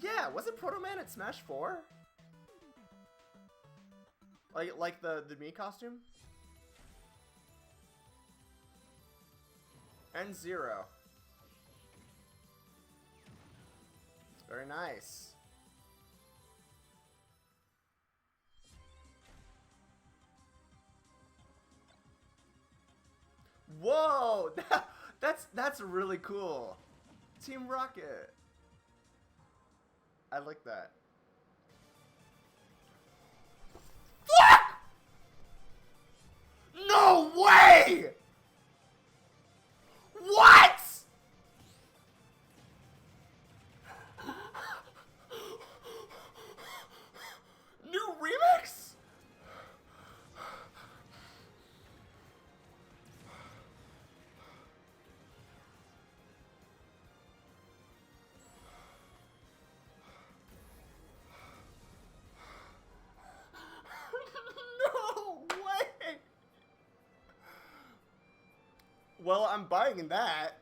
Yeah, wasn't Proto Man at Smash 4? Like the Mii costume? And Zero. Very nice. Whoa! That's really cool. Team Rocket. I like that. Fuck! No way! What? New remix? No way! Well, I'm buying that.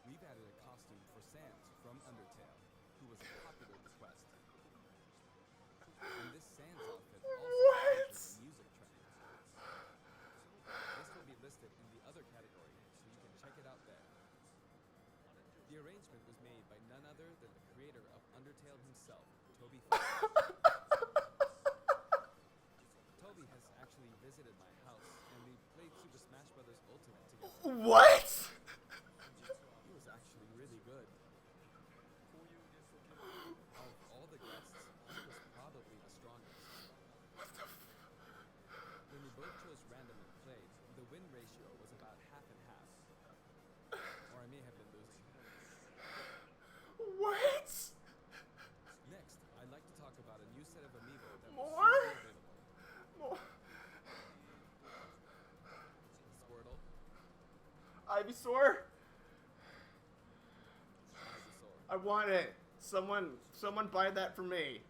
We've added a costume for SANS from Undertale, who was a popular request. And this SANS outfit also features a music track. This will be listed in the other category, so you can check it out there. The arrangement was made by none other than the creator of Undertale himself, Toby Fox. Toby has actually visited my house, and we played Super Smash Bros. Ultimate together. What? He was actually really good. Of all the guests, he was probably the strongest. When we both chose random and played, the win ratio was about half and half. Or I may have been losing. What? Next, I'd like to talk about a new set of amiibo that was More? soon available. More. Squirtle, Ivysaur? Ivysaur, I want it. Someone buy that for me.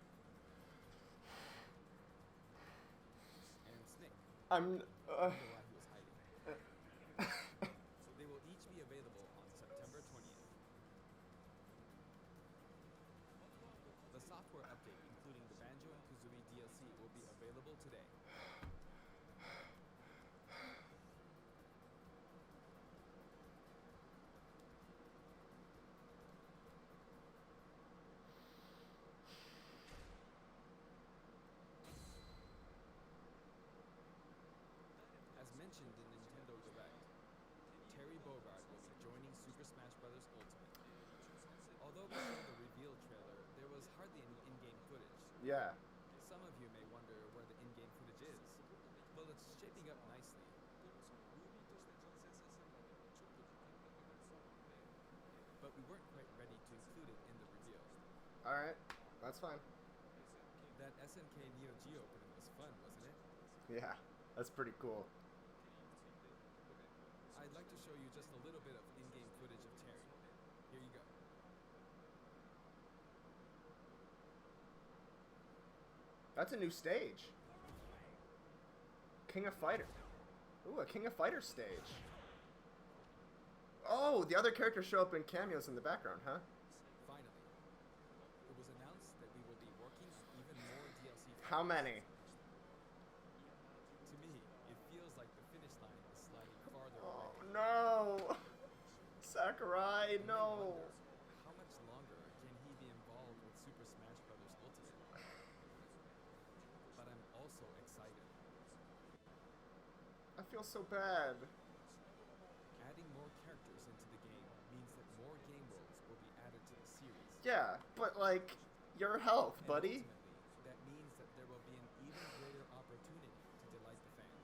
and Snick. I'm. I wonder why he was hiding. They will each be available on September 20th. The software update, including the Banjo-Kazooie DLC, will be available today. As mentioned in Nintendo Direct, Terry Bogard will be joining Super Smash Bros. Ultimate. Although we saw the reveal trailer, there was hardly any in-game footage. Yeah. Some of you may wonder where the in-game footage is. Well, it's shaping up nicely. But we weren't quite ready to include it in the reveal. Alright. That's fine. That SNK Neo Geo opening was fun, wasn't it? Yeah. That's pretty cool. I'd like to show you just a little bit of in-game footage of Terry. Here you go. That's a new stage. King of Fighter. Ooh, a King of Fighter stage. Oh, the other characters show up in cameos in the background, huh? Finally, it was announced that we will be working on even more DLC. How many? To me, it feels like the finish line is sliding farther Oh, away. no. Sakurai, You may no. wonder, how much longer can he be feel so bad. Adding more characters into the game means that more game modes will be added to the series. Yeah, but like, your health, And buddy. ultimately, that means that there will be an even greater opportunity to delight the fans.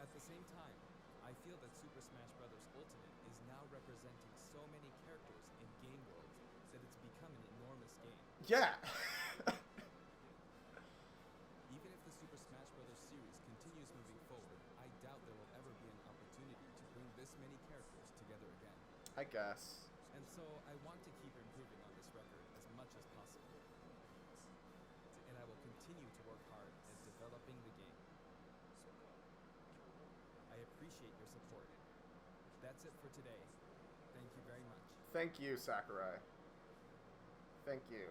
At the same time, I feel that Super Smash Bros. Ultimate is now representing so many characters in game worlds that it's become an enormous game. Yeah. Even if the Super Smash Bros. Series continues moving forward, I doubt there will ever be an opportunity to bring this many characters together again. I guess. And so I want to keep improving on this record as much as possible. And I will continue to work hard at developing the game. I appreciate your support. That's it for today. Thank you very much. Thank you, Sakurai. Thank you.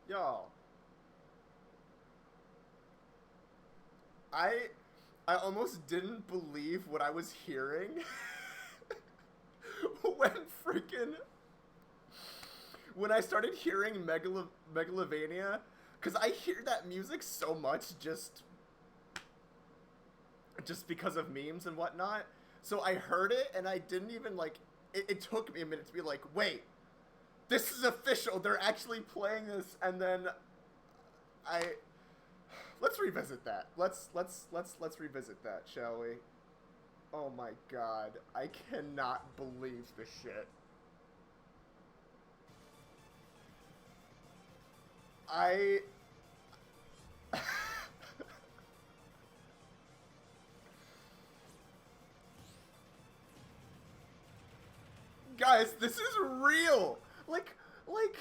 Y'all. I almost didn't believe what I was hearing when I started hearing Megalovania, because I hear that music so much just because of memes and whatnot. So I heard it and I didn't even like it took me a minute to be like, wait, this is official, they're actually playing this. And then let's revisit that. Let's revisit that, shall we? Oh my god, I cannot believe this shit. Guys, this is real. Like look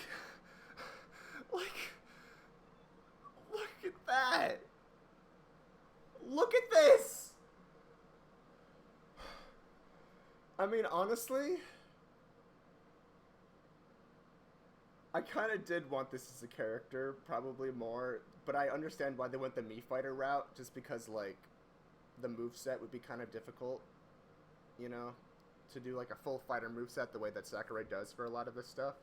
at that. Look at this. I mean, honestly, I kind of did want this as a character, probably more, but I understand why they went the Mii Fighter route, just because, like, the moveset would be kind of difficult, you know, to do, like, a full fighter moveset the way that Sakurai does for a lot of this stuff.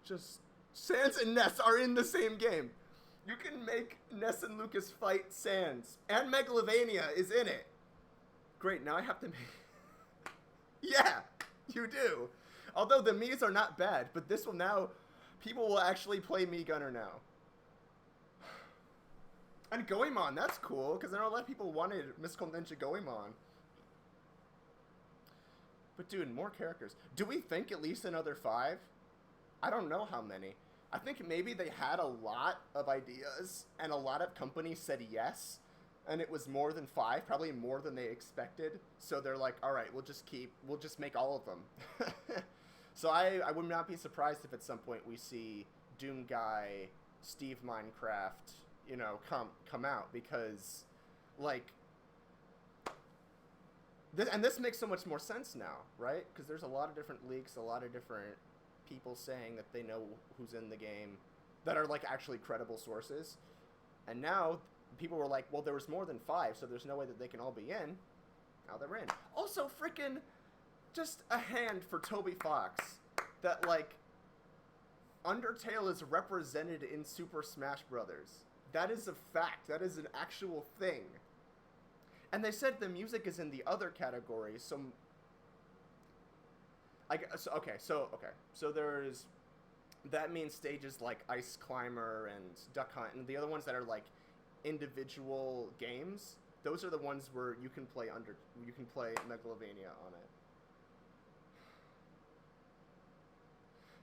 Just, Sans and Ness are in the same game. You can make Ness and Lucas fight Sans, and Megalovania is in it. Great, now I have to make... Yeah, you do. Although the Miis are not bad, but this will now... People will actually play Mii Gunner now. And Goemon, that's cool, because I know a lot of people wanted Mystical Ninja Goemon. But dude, more characters. Do we think at least another 5? I don't know how many. I think maybe they had a lot of ideas, and a lot of companies said yes, and it was more than 5, probably more than they expected. So they're like, all right, we'll just make all of them. So I would not be surprised if at some point we see Doom Guy, Steve Minecraft, you know, come out, because, like, this makes so much more sense now, right? Because there's a lot of different leaks, a lot of different people saying that they know who's in the game that are, like, actually credible sources. And now people were like, well, there was more than 5, so there's no way that they can all be in. Now they're in. Also, freaking just a hand for Toby Fox that, like, Undertale is represented in Super Smash Brothers. That is a fact. That is an actual thing. And they said the music is in the other category, so... So there's... That means stages like Ice Climber and Duck Hunt, and the other ones that are, like, individual games, those are the ones where you can play Megalovania on it.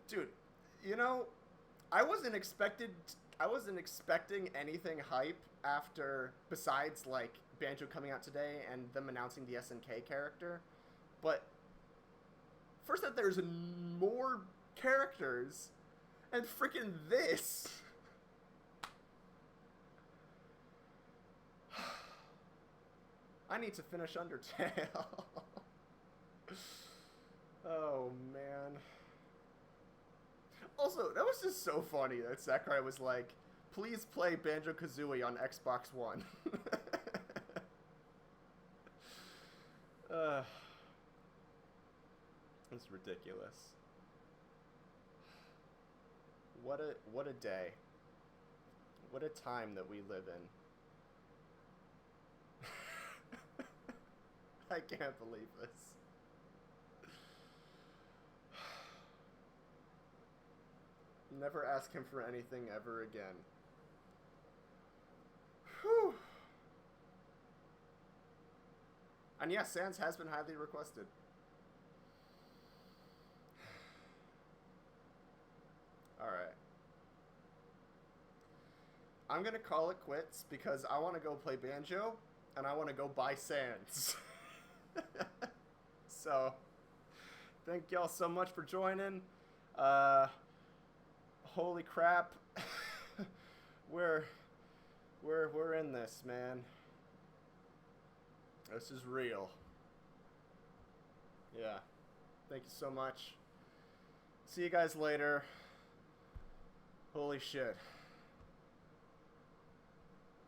Dude, you know, I wasn't expecting anything hype after, besides, like, Banjo coming out today and them announcing the SNK character. But first that there's more characters, and freaking this. I need to finish Undertale. Oh, man. Also, that was just so funny that Sakurai was like, please play Banjo-Kazooie on Xbox One. It's ridiculous. What a day. What a time that we live in. I can't believe this. Never ask him for anything ever again. Whew. And yes, SANS has been highly requested. Alright. I'm gonna call it quits because I want to go play Banjo and I want to go buy SANS. So, thank y'all so much for joining. Holy crap. We're in this, man. This is real. Yeah. Thank you so much. See you guys later. Holy shit.